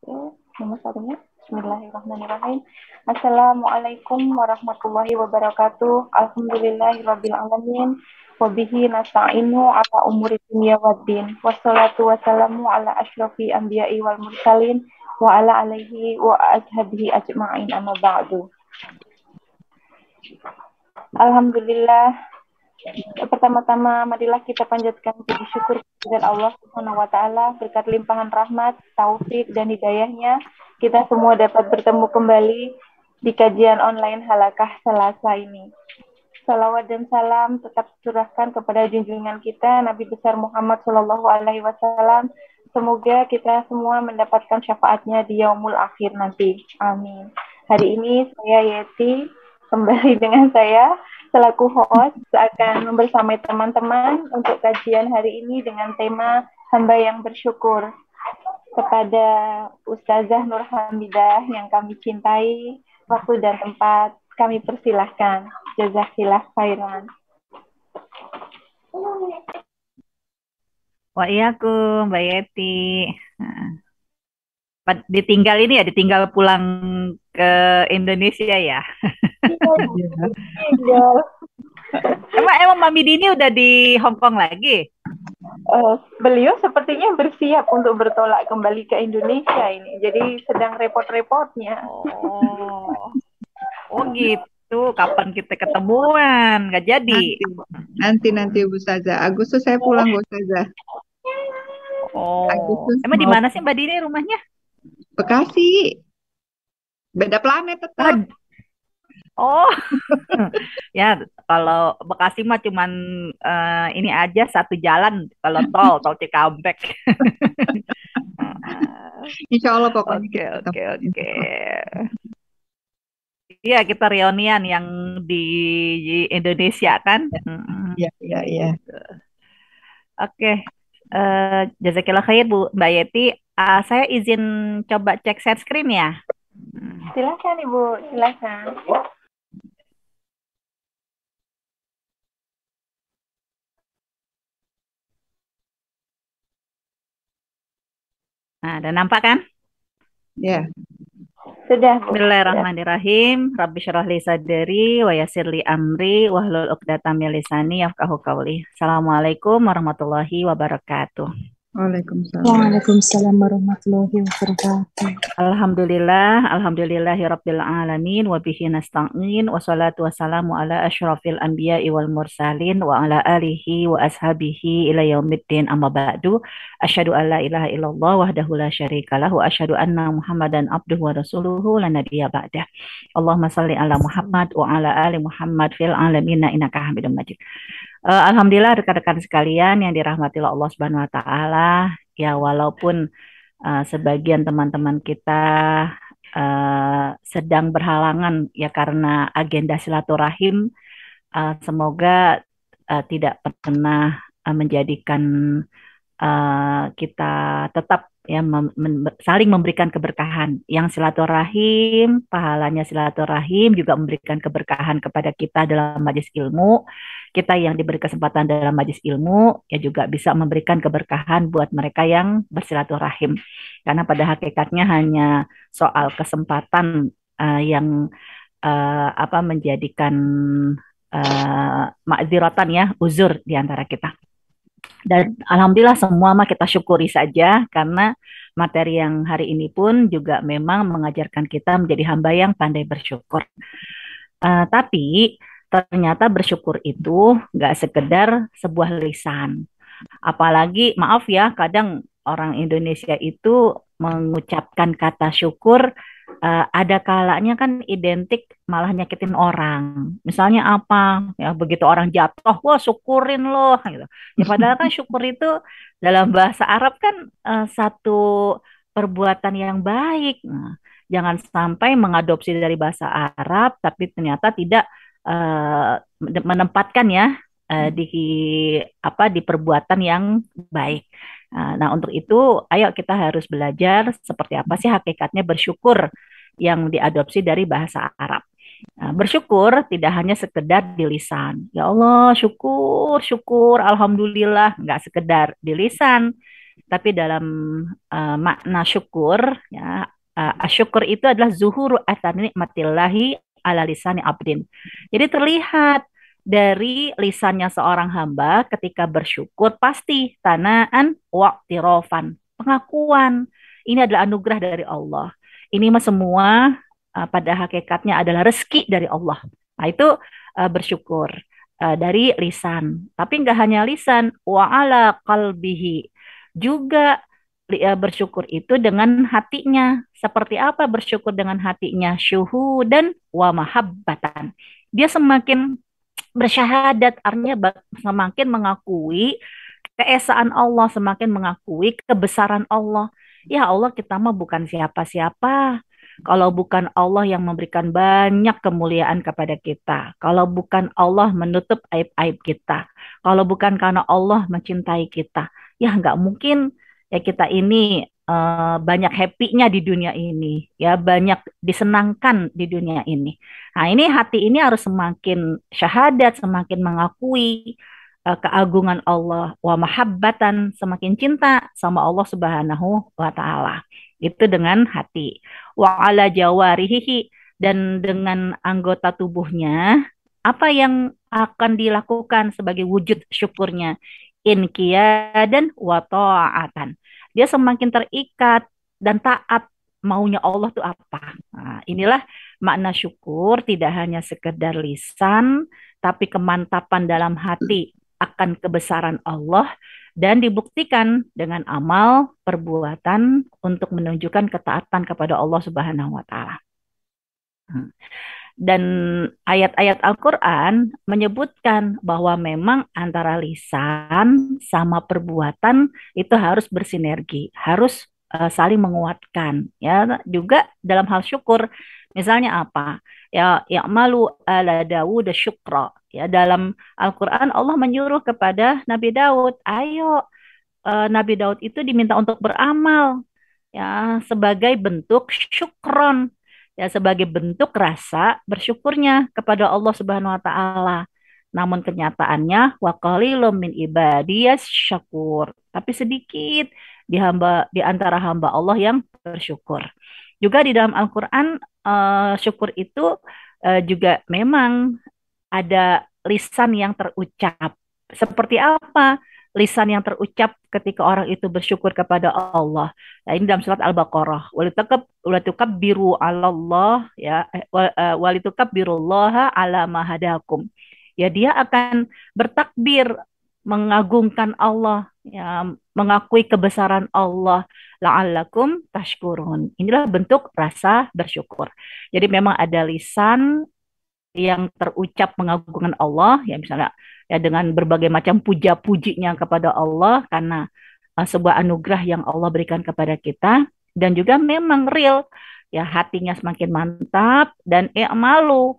Nomor satunya. Bismillahirrahmanirrahim. Assalamualaikum warahmatullahi wabarakatuh. Alhamdulillahirabbil alamin. Wabihi nasta'inu ala umuri dunya waddin. Wassalatu wassalamu ala asyrafil anbiya'i wal mursalin wa ala alihi wa ashabihi ajma'in amma ba'du. Alhamdulillah. Pertama-tama marilah kita panjatkan puji syukur kepada Allah Subhanahu wa taala berkat limpahan rahmat, taufik dan hidayahnya kita semua dapat bertemu kembali di kajian online Halakah Selasa ini. Salawat dan salam tetap curahkan kepada junjungan kita Nabi besar Muhammad Shallallahu alaihi wasallam. Semoga kita semua mendapatkan syafaatnya di yaumul akhir nanti. Amin. Hari ini saya Yeti kembali dengan saya selaku host akan membersamai teman-teman untuk kajian hari ini dengan tema hamba yang bersyukur. Kepada Ustazah Nur Hamidah yang kami cintai, waktu dan tempat kami persilahkan. Jazakallah khairan. Waalaikumsalam Mbak Yeti. Ditinggal ini ya, ditinggal pulang ke Indonesia ya. Emang Mami Dini udah di Hong Kong lagi? Beliau sepertinya bersiap untuk bertolak kembali ke Indonesia ini. Jadi sedang repot-repotnya. Oh gitu. Kapan kita ketemuan? Gak jadi. Nanti Bu Ustazah. Agustus saya pulang Bu Ustazah. Agustus emang di mana sih Mbak Dini rumahnya? Bekasi. Beda planet tetap. Ya kalau Bekasi mah cuman ini aja satu jalan kalau tol Cikampek. Insya Allah pokoknya. Oke. Iya kita reunian yang di Indonesia kan? Iya. Oke. Jazakillah khair Bu Mbak Yeti. Saya izin coba cek share screen ya. Silakan Ibu, silakan. Nah, udah nampak kan? Ya. Sudah. Bismillahirrahmanirrahim. Rabbi syrah li sadri wa yassir li amri wahlul 'uqdatam min lisani yafqahu qawli. Assalamualaikum warahmatullahi wabarakatuh. Waalaikumsalam warahmatullahi wabarakatuh. Alhamdulillahirabbil alamin wa bihi nasta'in wa salatu wassalamu ala asyrafil anbiya'i wal mursalin wa ala alihi wa ashabihi ila yaumiddin amma ba'du. Asyhadu an la ilaha illallah wahdahu la syarikalah wa asyhadu anna Muhammadan abduhu wa rasuluhu la nabiyya ba'dah. Allahumma shalli ala Muhammad wa ala ali Muhammad fil alamin innaka Hamidum Majid. Alhamdulillah rekan-rekan sekalian yang dirahmati Allah Subhanahu wa taala, ya walaupun sebagian teman-teman kita sedang berhalangan ya karena agenda silaturahim, semoga tidak pernah menjadikan kita tetap ya saling memberikan keberkahan. Yang silaturahim, pahalanya silaturahim juga memberikan keberkahan kepada kita dalam majelis ilmu. Kita yang diberi kesempatan dalam majelis ilmu ya juga bisa memberikan keberkahan buat mereka yang bersilaturahim. Karena pada hakikatnya hanya soal kesempatan yang menjadikan ma'dziratan ya, uzur di antara kita. Dan alhamdulillah semua mah kita syukuri saja karena materi yang hari ini pun juga memang mengajarkan kita menjadi hamba yang pandai bersyukur. Tapi ternyata bersyukur itu nggak sekedar sebuah lisan. Apalagi maaf ya, kadang orang Indonesia itu mengucapkan kata syukur ada kalanya kan identik malah nyakitin orang. Misalnya apa? Ya begitu orang jatuh, wah syukurin loh gitu. Ya padahal kan syukur itu dalam bahasa Arab kan satu perbuatan yang baik. Nah, jangan sampai mengadopsi dari bahasa Arab tapi ternyata tidak menempatkan ya di perbuatan yang baik. Nah, untuk itu ayo kita harus belajar seperti apa sih hakikatnya bersyukur yang diadopsi dari bahasa Arab. Nah, bersyukur tidak hanya sekedar di lisan. Ya Allah, syukur, syukur, alhamdulillah, nggak sekedar di lisan. Tapi dalam makna syukur, ya, syukur itu adalah zuhuru athari nikmatillahi ala lisani abdin. Jadi terlihat dari lisannya seorang hamba ketika bersyukur pasti tanaan waqtirofan, pengakuan. Ini adalah anugerah dari Allah. Ini mah semua pada hakikatnya adalah rezeki dari Allah. Nah, itu bersyukur dari lisan. Tapi nggak hanya lisan, wa ala qalbihi. Juga bersyukur itu dengan hatinya. Seperti apa bersyukur dengan hatinya? Syuhudan wa mahabbatan. Dia semakin bersyahadat, artinya semakin mengakui keesaan Allah, semakin mengakui kebesaran Allah. Ya Allah, kita mah bukan siapa-siapa. Kalau bukan Allah yang memberikan banyak kemuliaan kepada kita, kalau bukan Allah menutup aib-aib kita, kalau bukan karena Allah mencintai kita, ya nggak mungkin ya kita ini banyak happy-nya di dunia ini, ya banyak disenangkan di dunia ini. Nah, ini hati ini harus semakin syahadat, semakin mengakui keagungan Allah, wa mahabbatan, semakin cinta sama Allah Subhanahu wa taala. Itu dengan hati. Wa ala jawarihi, dan dengan anggota tubuhnya apa yang akan dilakukan sebagai wujud syukurnya? Inqiyadan wa ta'atan. Dia semakin terikat dan taat, maunya Allah itu apa. Nah, inilah makna syukur, tidak hanya sekedar lisan, tapi kemantapan dalam hati akan kebesaran Allah dan dibuktikan dengan amal perbuatan untuk menunjukkan ketaatan kepada Allah Subhanahu wa taala. Dan ayat-ayat Al-Qur'an menyebutkan bahwa memang antara lisan sama perbuatan itu harus bersinergi, harus saling menguatkan, ya. Juga dalam hal syukur, misalnya apa? Ya, ya'malu ala Dawud syukra. Ya, dalam Al-Qur'an Allah menyuruh kepada Nabi Daud, ayo, Nabi Daud itu diminta untuk beramal, ya, sebagai bentuk syukron, ya, sebagai bentuk rasa bersyukurnya kepada Allah Subhanahu wa taala. Namun kenyataannya wa qalilum min ibadiyas syakur. Tapi sedikit di antara hamba Allah yang bersyukur. Juga di dalam Al-Qur'an syukur itu juga memang ada lisan yang terucap. Seperti apa lisan yang terucap ketika orang itu bersyukur kepada Allah? Nah, ini dalam surat Al-Baqarah. Walitukabbiru 'alallah, ya, walitukabbirullaha 'ala ma hadakum. Ya, dia akan bertakbir mengagungkan Allah, ya, mengakui kebesaran Allah, la'allakum tashkurun. Inilah bentuk rasa bersyukur. Jadi memang ada lisan yang terucap mengagungkan Allah, ya, misalnya ya dengan berbagai macam puja-pujinya kepada Allah karena sebuah anugerah yang Allah berikan kepada kita, dan juga memang real, ya, hatinya semakin mantap dan malu,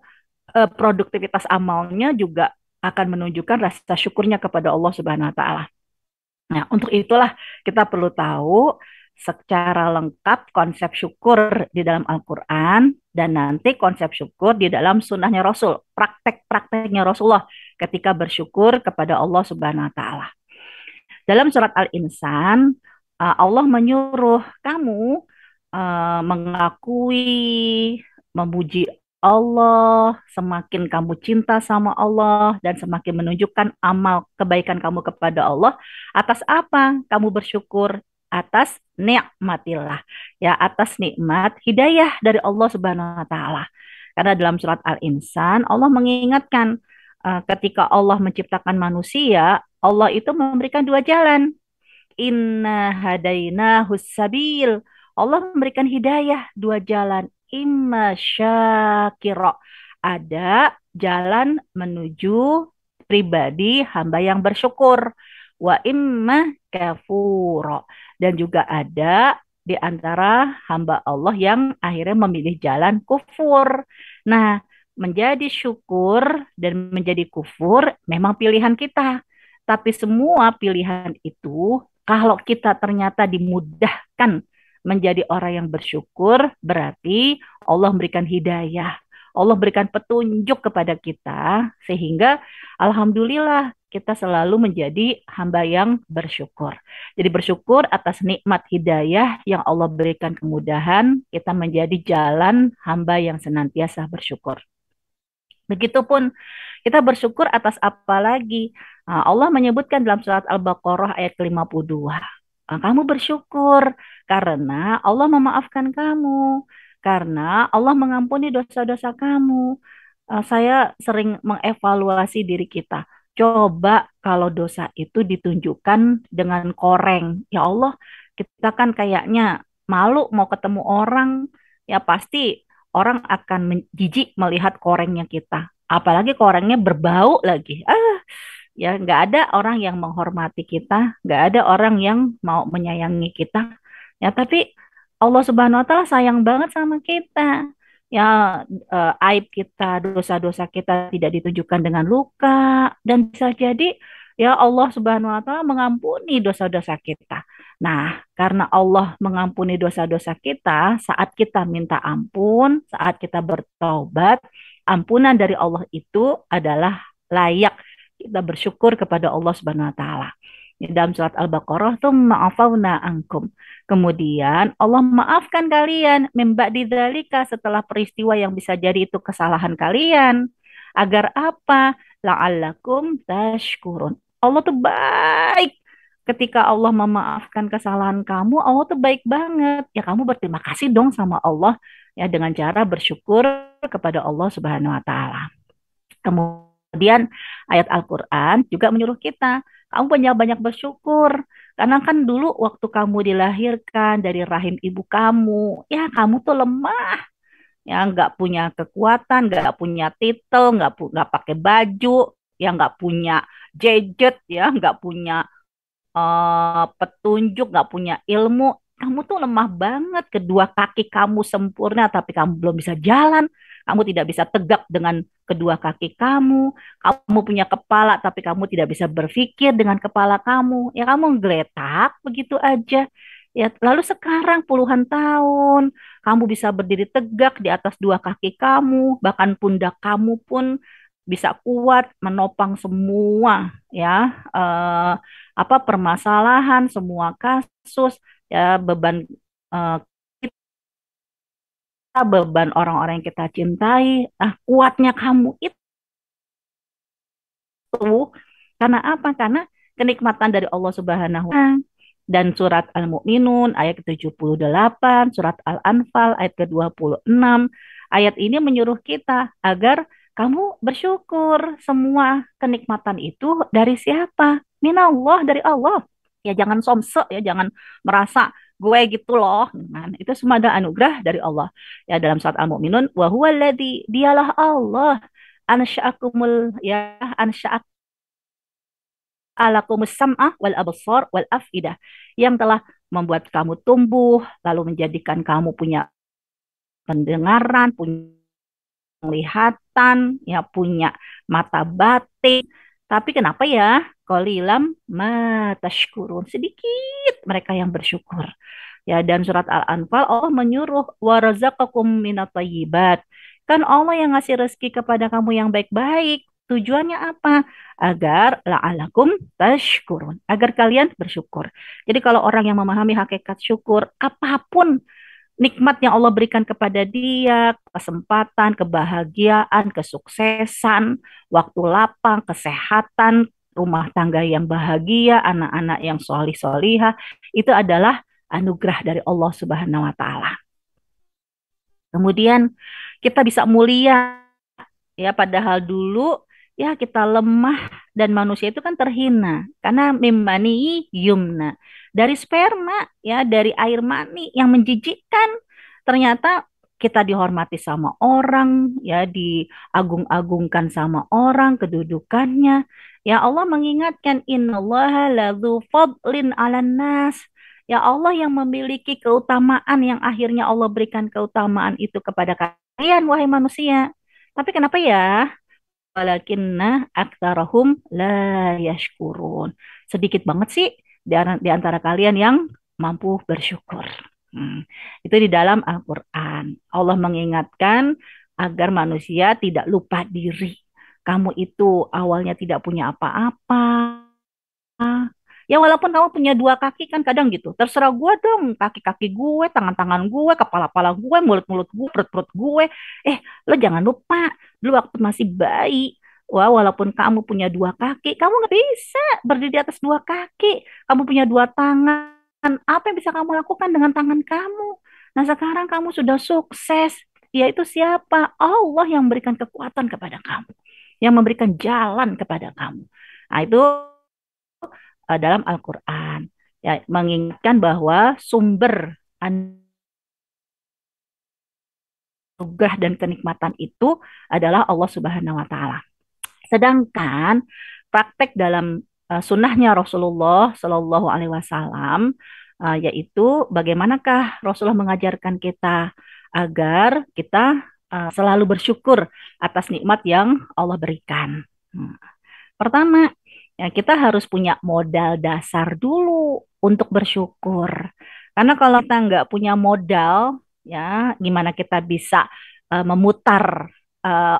produktivitas amalnya juga akan menunjukkan rasa syukurnya kepada Allah Subhanahu wa taala. Nah, untuk itulah kita perlu tahu secara lengkap konsep syukur di dalam Al-Quran dan nanti konsep syukur di dalam sunnahnya Rasul, praktek-prakteknya Rasulullah ketika bersyukur kepada Allah Subhanahu wa taala. Dalam surat Al-Insan, Allah menyuruh kamu mengakui, memuji Allah, semakin kamu cinta sama Allah dan semakin menunjukkan amal kebaikan kamu kepada Allah. Atas apa kamu bersyukur? Atas nikmatillah, ya, atas nikmat hidayah dari Allah Subhanahu wa taala. Karena dalam surat Al-Insan Allah mengingatkan ketika Allah menciptakan manusia, Allah itu memberikan dua jalan. Inna hadaina hussabil. Allah memberikan hidayah dua jalan. Imma syakira. Ada jalan menuju pribadi hamba yang bersyukur. Wa imma kafuro. Dan juga ada di antara hamba Allah yang akhirnya memilih jalan kufur. Nah, menjadi syukur dan menjadi kufur memang pilihan kita. Tapi semua pilihan itu, kalau kita ternyata dimudahkan menjadi orang yang bersyukur, berarti Allah memberikan hidayah. Allah berikan petunjuk kepada kita sehingga alhamdulillah kita selalu menjadi hamba yang bersyukur. Jadi bersyukur atas nikmat hidayah yang Allah berikan kemudahan, kita menjadi jalan hamba yang senantiasa bersyukur. Begitupun kita bersyukur atas apa lagi? Allah menyebutkan dalam surat Al-Baqarah ayat ke-52. Kamu bersyukur karena Allah memaafkan kamu, karena Allah mengampuni dosa-dosa kamu. Saya sering mengevaluasi diri kita. Coba kalau dosa itu ditunjukkan dengan koreng. Ya Allah, kita kan kayaknya malu mau ketemu orang. Ya pasti orang akan jijik melihat korengnya kita. Apalagi korengnya berbau lagi. Ya nggak ada orang yang menghormati kita, nggak ada orang yang mau menyayangi kita. Ya tapi Allah Subhanahu Wa Taala sayang banget sama kita. Ya aib kita, dosa-dosa kita tidak ditunjukkan dengan luka dan bisa jadi ya Allah Subhanahu Wa Taala mengampuni dosa-dosa kita. Nah, karena Allah mengampuni dosa-dosa kita, saat kita minta ampun, saat kita bertobat, ampunan dari Allah itu adalah layak kita bersyukur kepada Allah Subhanahu wa taala. Dalam surat Al-Baqarah tuh ma'afauna angkum. Kemudian Allah maafkan kalian di dzalika setelah peristiwa yang bisa jadi itu kesalahan kalian. Agar apa? La'allakum tashkurun. Allah tuh baik. Ketika Allah memaafkan kesalahan kamu, Allah tuh baik banget. Ya kamu berterima kasih dong sama Allah ya dengan cara bersyukur kepada Allah Subhanahu wa taala. Kemudian ayat Al-Quran juga menyuruh kita, kamu banyak-banyak bersyukur. Karena kan dulu waktu kamu dilahirkan dari rahim ibu kamu, ya kamu tuh lemah, ya nggak punya kekuatan, nggak punya titel, nggak pakai baju, ya nggak punya gadget, ya nggak punya petunjuk, nggak punya ilmu. Kamu tuh lemah banget, kedua kaki kamu sempurna, tapi kamu belum bisa jalan. Kamu tidak bisa tegak dengan kedua kaki kamu. Kamu punya kepala, tapi kamu tidak bisa berpikir dengan kepala kamu. Ya kamu geletak begitu aja. Ya, lalu sekarang puluhan tahun, kamu bisa berdiri tegak di atas dua kaki kamu, bahkan pundak kamu pun bisa kuat menopang semua ya apa permasalahan, semua kasus, ya beban eh, kita, beban orang-orang yang kita cintai. Kuatnya kamu itu karena apa? Karena kenikmatan dari Allah Subhanahu wa Ta'ala. Dan surat Al-Mu'minun ayat ke-78, surat Al-Anfal ayat ke-26. Ayat ini menyuruh kita agar kamu bersyukur. Semua kenikmatan itu dari siapa? Minallah, dari Allah. Ya jangan somse, ya jangan merasa gue gitu loh. Nah, itu semua ada anugerah dari Allah. Ya dalam surat Al-Mu'minun, wa huwallazi, dialah Allah ansha'akumul ya alakumus sam'ah wal absar wal afidah, yang telah membuat kamu tumbuh lalu menjadikan kamu punya pendengaran, punya penglihatan, ya punya mata batin. Tapi kenapa ya? Qalilam ma tashkurun. Sedikit mereka yang bersyukur. Ya, dan surat Al-Anfal Allah menyuruh warazaqakum minat thayyibat. Kan Allah yang ngasih rezeki kepada kamu yang baik-baik. Tujuannya apa? Agar la'alakum tashkurun. Agar kalian bersyukur. Jadi kalau orang yang memahami hakikat syukur, apapun nikmat yang Allah berikan kepada dia, kesempatan, kebahagiaan, kesuksesan, waktu lapang, kesehatan, rumah tangga yang bahagia, anak-anak yang solih-solihah, itu adalah anugerah dari Allah Subhanahu wa Ta'ala. Kemudian kita bisa mulia, ya padahal dulu ya kita lemah dan manusia itu kan terhina karena mimmani yumna, dari sperma, ya dari air mani yang menjijikkan. Ternyata kita dihormati sama orang, ya diagung-agungkan sama orang kedudukannya. Ya Allah mengingatkan innallaha ladzu fadlin 'alan nas. Ya Allah yang memiliki keutamaan yang akhirnya Allah berikan keutamaan itu kepada kalian wahai manusia. Tapi kenapa ya? Walakinna aktsarahum la yashkurun. Sedikit banget sih di antara kalian yang mampu bersyukur. Itu di dalam Al-Quran. Allah mengingatkan agar manusia tidak lupa diri. Kamu itu awalnya tidak punya apa-apa. Ya walaupun kamu punya dua kaki kan kadang gitu. Terserah gue dong, kaki-kaki gue, tangan-tangan gue, kepala-kala gue, mulut-mulut gue, perut-perut gue. Lo jangan lupa, dulu waktu masih bayi, wah walaupun kamu punya dua kaki, kamu nggak bisa berdiri di atas dua kaki. Kamu punya dua tangan, apa yang bisa kamu lakukan dengan tangan kamu? Nah sekarang kamu sudah sukses, yaitu siapa? Allah yang memberikan kekuatan kepada kamu, yang memberikan jalan kepada kamu. Nah itu dalam Al-Quran. Ya, mengingatkan bahwa sumber anugerah dan kenikmatan itu adalah Allah Subhanahu wa Ta'ala. Sedangkan praktek dalam sunnahnya Rasulullah Shallallahu Alaihi Wasallam, yaitu bagaimanakah Rasulullah mengajarkan kita agar kita selalu bersyukur atas nikmat yang Allah berikan. Pertama, ya kita harus punya modal dasar dulu untuk bersyukur. Karena kalau kita nggak punya modal, ya gimana kita bisa memutar eh,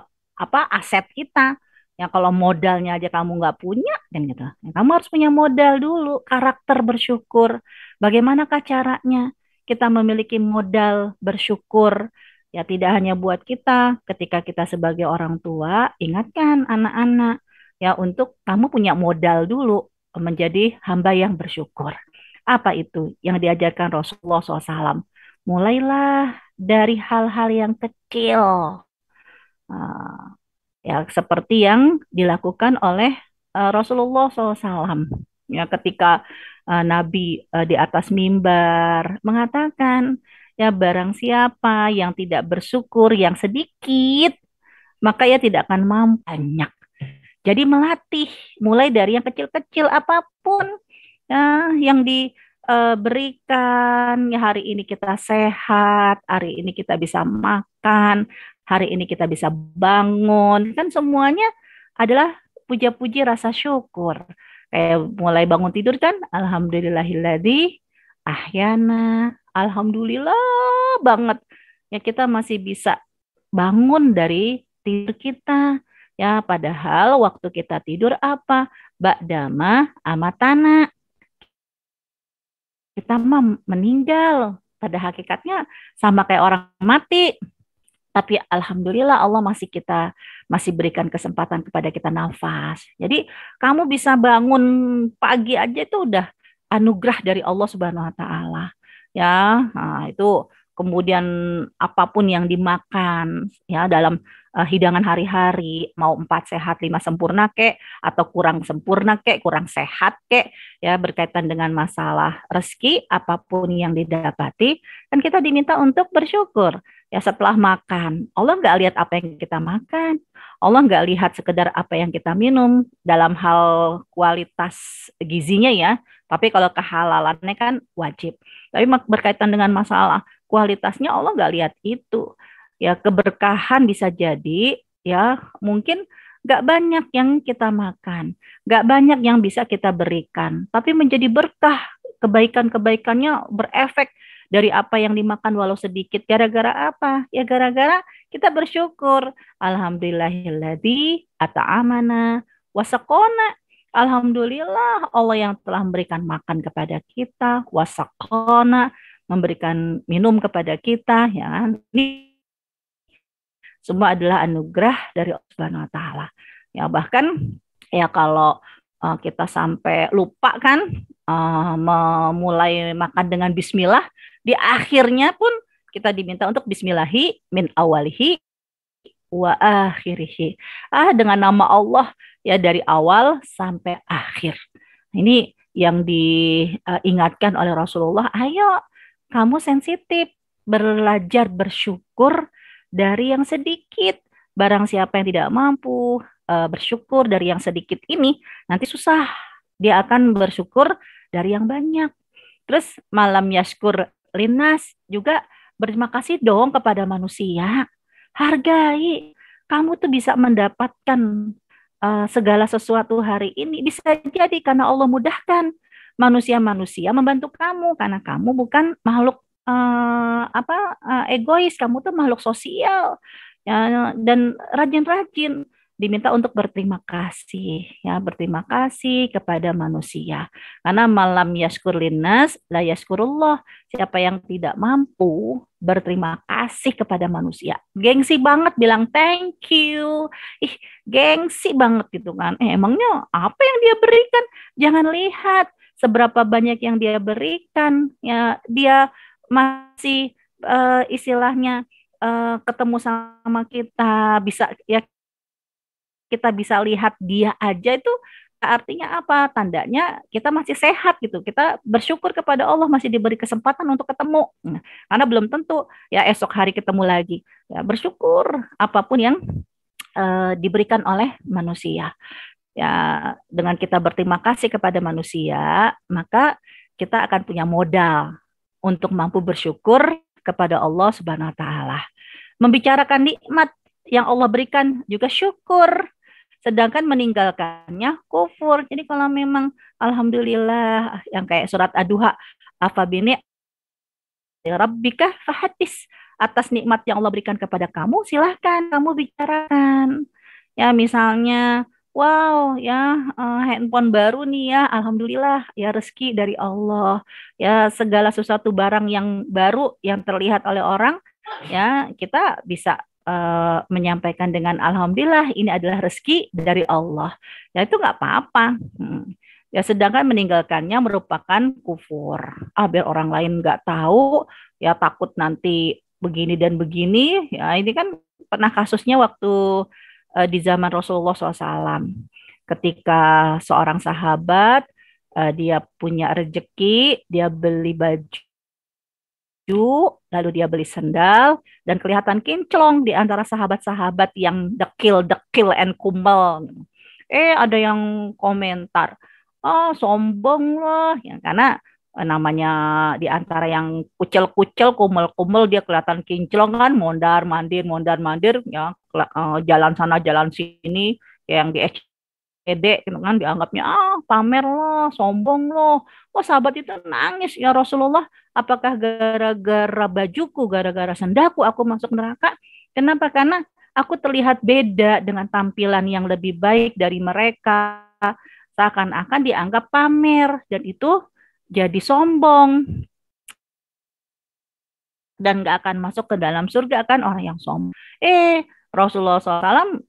aset kita? Ya kalau modalnya aja kamu nggak punya, kan gitu. Ya, kamu harus punya modal dulu, karakter bersyukur. Bagaimanakah caranya kita memiliki modal bersyukur? Ya tidak hanya buat kita, ketika kita sebagai orang tua, ingatkan anak-anak ya untuk kamu punya modal dulu menjadi hamba yang bersyukur. Apa itu yang diajarkan Rasulullah SAW? Mulailah dari hal-hal yang kecil. Ah, ya seperti yang dilakukan oleh Rasulullah SAW. Ya ketika Nabi di atas mimbar mengatakan, ya barang siapa yang tidak bersyukur yang sedikit, maka ia tidak akan mampu banyak. Jadi melatih mulai dari yang kecil-kecil apapun ya, yang diberikan. Ya hari ini kita sehat, hari ini kita bisa makan, hari ini kita bisa bangun. Kan semuanya adalah puja-puji rasa syukur. Kayak mulai bangun tidur kan, alhamdulillahilladzi ahyana, alhamdulillah banget. Ya kita masih bisa bangun dari tidur kita. Ya, padahal waktu kita tidur apa? Ba'dama amatana. Kita meninggal. Pada hakikatnya sama kayak orang mati. Tapi alhamdulillah Allah masih berikan kesempatan kepada kita nafas. Jadi kamu bisa bangun pagi aja itu udah anugerah dari Allah Subhanahu wa taala. Ya, nah, itu kemudian apapun yang dimakan ya dalam hidangan hari-hari, mau 4 sehat 5 sempurna kek atau kurang sempurna kek, kurang sehat kek, ya berkaitan dengan masalah rezeki apapun yang didapati, kan kita diminta untuk bersyukur. Ya setelah makan, Allah nggak lihat apa yang kita makan, Allah nggak lihat sekedar apa yang kita minum dalam hal kualitas gizinya ya, tapi kalau kehalalannya kan wajib. Tapi berkaitan dengan masalah kualitasnya Allah nggak lihat itu. Ya keberkahan bisa jadi ya mungkin nggak banyak yang kita makan, nggak banyak yang bisa kita berikan, tapi menjadi berkah kebaikan-kebaikannya berefek dari apa yang dimakan walau sedikit. Gara-gara apa? Ya gara-gara kita bersyukur. Alhamdulillahilladzi at'amana wasaqona. Alhamdulillah Allah yang telah memberikan makan kepada kita, wasaqona, memberikan minum kepada kita, ya. Ini semua adalah anugerah dari Allah Subhanahu wa taala. Ya bahkan ya kalau kita sampai lupa kan memulai makan dengan bismillah, di akhirnya pun kita diminta untuk bismillahi min awalihi wa akhirihi. Dengan nama Allah ya dari awal sampai akhir. Ini yang diingatkan oleh Rasulullah, ayo kamu sensitif, belajar bersyukur dari yang sedikit. Barang siapa yang tidak mampu bersyukur dari yang sedikit ini, nanti susah. Dia akan bersyukur dari yang banyak. Terus malam yashkur linnas juga berterima kasih dong kepada manusia. Hargai. Kamu tuh bisa mendapatkan segala sesuatu hari ini bisa jadi karena Allah mudahkan manusia-manusia membantu kamu karena kamu bukan makhluk egois, kamu tuh makhluk sosial ya, dan rajin-rajin diminta untuk berterima kasih, ya, berterima kasih kepada manusia. Karena malam yaskur linnas la yaskurullah. Siapa yang tidak mampu berterima kasih kepada manusia, gengsi banget bilang thank you. Ih, gengsi banget gitu kan. Emangnya apa yang dia berikan? Jangan lihat seberapa banyak yang dia berikan, ya, dia masih istilahnya ketemu sama kita, bisa, ya, kita bisa lihat dia aja, itu artinya apa? Tandanya kita masih sehat gitu. Kita bersyukur kepada Allah masih diberi kesempatan untuk ketemu. Nah, karena belum tentu ya esok hari ketemu lagi. Ya, bersyukur apapun yang diberikan oleh manusia. Ya, dengan kita berterima kasih kepada manusia, maka kita akan punya modal untuk mampu bersyukur kepada Allah Subhanahu wa taala. Membicarakan nikmat yang Allah berikan juga syukur, sedangkan meninggalkannya kufur. Jadi kalau memang alhamdulillah, yang kayak surat Ad-Duha, afabini rabbika fahadis, atas nikmat yang Allah berikan kepada kamu, silahkan kamu bicarakan. Ya, misalnya, wow, ya, handphone baru nih ya, alhamdulillah, ya, rezeki dari Allah. Ya, segala sesuatu barang yang baru yang terlihat oleh orang, ya, kita bisa menyampaikan dengan alhamdulillah, ini adalah rezeki dari Allah. Ya, itu nggak apa-apa. Ya, sedangkan meninggalkannya merupakan kufur. Biar orang lain nggak tahu, ya, takut nanti begini dan begini. Ya, ini kan pernah kasusnya waktu di zaman Rasulullah SAW. Ketika seorang sahabat, dia punya rezeki, dia beli baju, lalu dia beli sendal, dan kelihatan kinclong di antara sahabat-sahabat yang dekil-dekil and kumel. Ada yang komentar, sombong loh, ya, karena namanya di antara yang kucel-kucel, kumel-kumel, dia kelihatan kinclong kan, mondar-mandir, ya, jalan sana, jalan sini, yang di SCD, gitu kan, dianggapnya, pamer loh, sombong loh. Sahabat itu nangis, ya Rasulullah, apakah gara-gara bajuku, gara-gara sendalku aku masuk neraka? Kenapa? Karena aku terlihat beda dengan tampilan yang lebih baik dari mereka. Seakan-akan dianggap pamer, dan itu jadi sombong. Dan gak akan masuk ke dalam surga kan orang yang sombong. Rasulullah SAW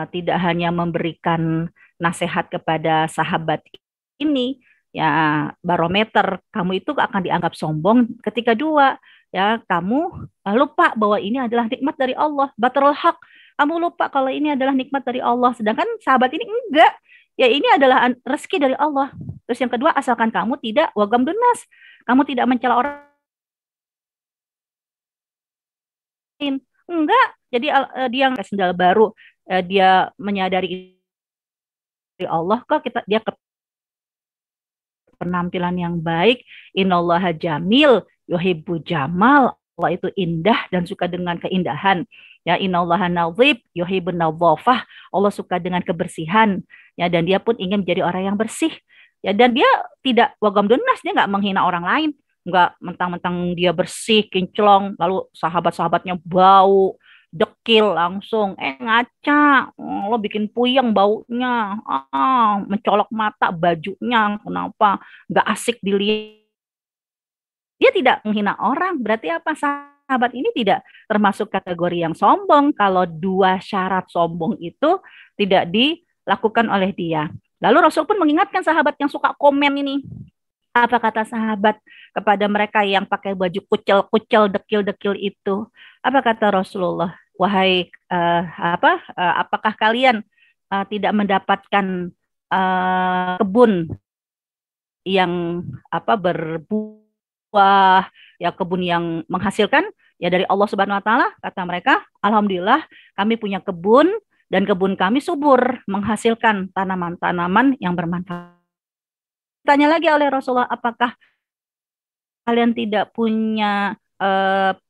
tidak hanya memberikan nasihat kepada sahabat ini, ya, barometer kamu itu akan dianggap sombong ketika dua, ya, kamu lupa bahwa ini adalah nikmat dari Allah, batrul haq, kamu lupa kalau ini adalah nikmat dari Allah, sedangkan sahabat ini enggak, ya, ini adalah rezeki dari Allah. Terus yang kedua, asalkan kamu tidak wagam dunas, kamu tidak mencela orang lain, enggak. Jadi dia sendal baru, dia menyadari Allah, kok dia penampilan yang baik. Innallaha jamil yuhibbu jamal. Allah itu indah dan suka dengan keindahan. Ya, innallaha nadhib yuhibbun nadhafah. Allah suka dengan kebersihan. Ya, dan dia pun ingin menjadi orang yang bersih. Ya, dan dia tidak wagam dunas, dia nggak menghina orang lain. Nggak mentang-mentang dia bersih, kinclong, lalu sahabat-sahabatnya bau, dekil langsung, ngaca, lo bikin puyeng baunya, mencolok mata bajunya, kenapa nggak asik dilihat. Dia tidak menghina orang, berarti apa? Sahabat ini tidak termasuk kategori yang sombong kalau dua syarat sombong itu tidak dilakukan oleh dia. Lalu Rasul pun mengingatkan sahabat yang suka komen ini. Apa kata sahabat kepada mereka yang pakai baju kucel-kucel, dekil-dekil itu? Apa kata Rasulullah? Wahai apakah kalian tidak mendapatkan kebun yang berbuah, ya, kebun yang menghasilkan ya dari Allah Subhanahu wa taala? Kata mereka, alhamdulillah kami punya kebun dan kebun kami subur menghasilkan tanaman-tanaman yang bermanfaat. Tanya lagi oleh Rasulullah, apakah kalian tidak punya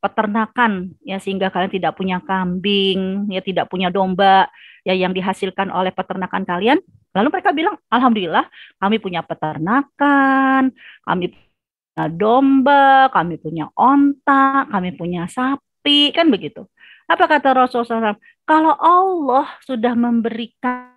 peternakan, ya, sehingga kalian tidak punya kambing, ya, tidak punya domba, ya, yang dihasilkan oleh peternakan kalian? Lalu mereka bilang, alhamdulillah kami punya peternakan, kami punya domba, kami punya onta, kami punya sapi, kan begitu. Apa kata Rasulullah SAW? Kalau Allah sudah memberikan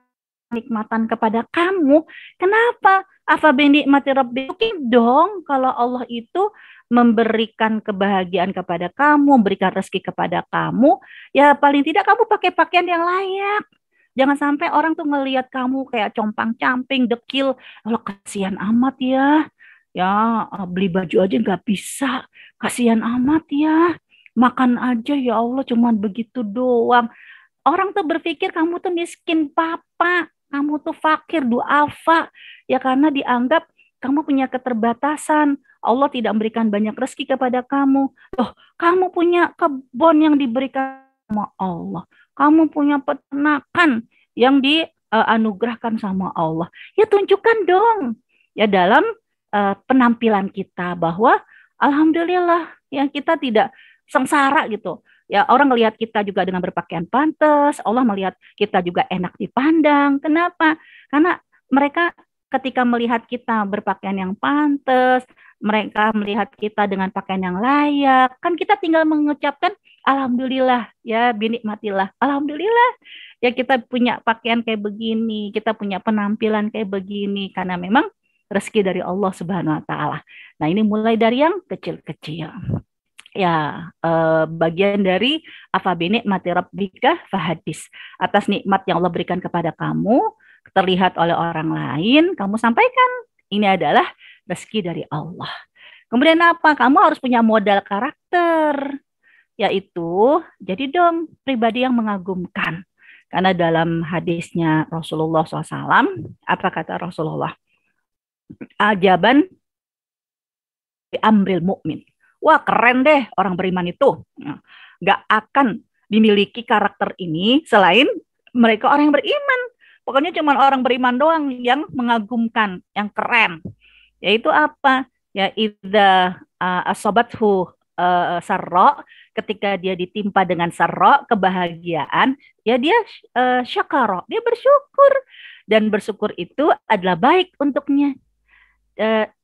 nikmatan kepada kamu, kenapa? Afa binikmati rabbik? Mungkin dong kalau Allah itu memberikan kebahagiaan kepada kamu, memberikan rezeki kepada kamu, ya paling tidak kamu pakai pakaian yang layak. Jangan sampai orang tuh ngelihat kamu kayak compang-camping, dekil. Allah kasihan amat ya. Ya, beli baju aja nggak bisa. Kasihan amat ya. Makan aja ya Allah cuman begitu doang. Orang tuh berpikir kamu tuh miskin papa, kamu tuh fakir duafa. Ya karena dianggap kamu punya keterbatasan. Allah tidak memberikan banyak rezeki kepada kamu. Loh, kamu punya kebun yang diberikan sama Allah. Kamu punya peternakan yang dianugerahkan sama Allah. Ya tunjukkan dong. Ya dalam penampilan kita bahwa alhamdulillah yang kita tidak sengsara gitu. Ya, orang melihat kita juga dengan berpakaian pantas, Allah melihat kita juga enak dipandang. Kenapa? Karena mereka ketika melihat kita berpakaian yang pantas, mereka melihat kita dengan pakaian yang layak, kan kita tinggal mengucapkan alhamdulillah ya binikmatillah. Alhamdulillah ya kita punya pakaian kayak begini, kita punya penampilan kayak begini karena memang rezeki dari Allah Subhanahu wa taala. Nah, ini mulai dari yang kecil-kecil. Ya, bagian dari afabini mati rabbika fahadis. Atas nikmat yang Allah berikan kepada kamu, terlihat oleh orang lain, kamu sampaikan. Ini adalah rezeki dari Allah. Kemudian apa? Kamu harus punya modal karakter. Yaitu, jadi dong pribadi yang mengagumkan. Karena dalam hadisnya Rasulullah SAW, apa kata Rasulullah? Ajaban amril mukmin. Wah keren deh orang beriman itu. Gak akan dimiliki karakter ini selain mereka orang yang beriman. Pokoknya cuma orang beriman doang yang mengagumkan, yang keren. Yaitu apa? Ya idza asobathu sarra, ketika dia ditimpa dengan sarra, kebahagiaan, ya dia syakara, dia bersyukur. Dan bersyukur itu adalah baik untuknya.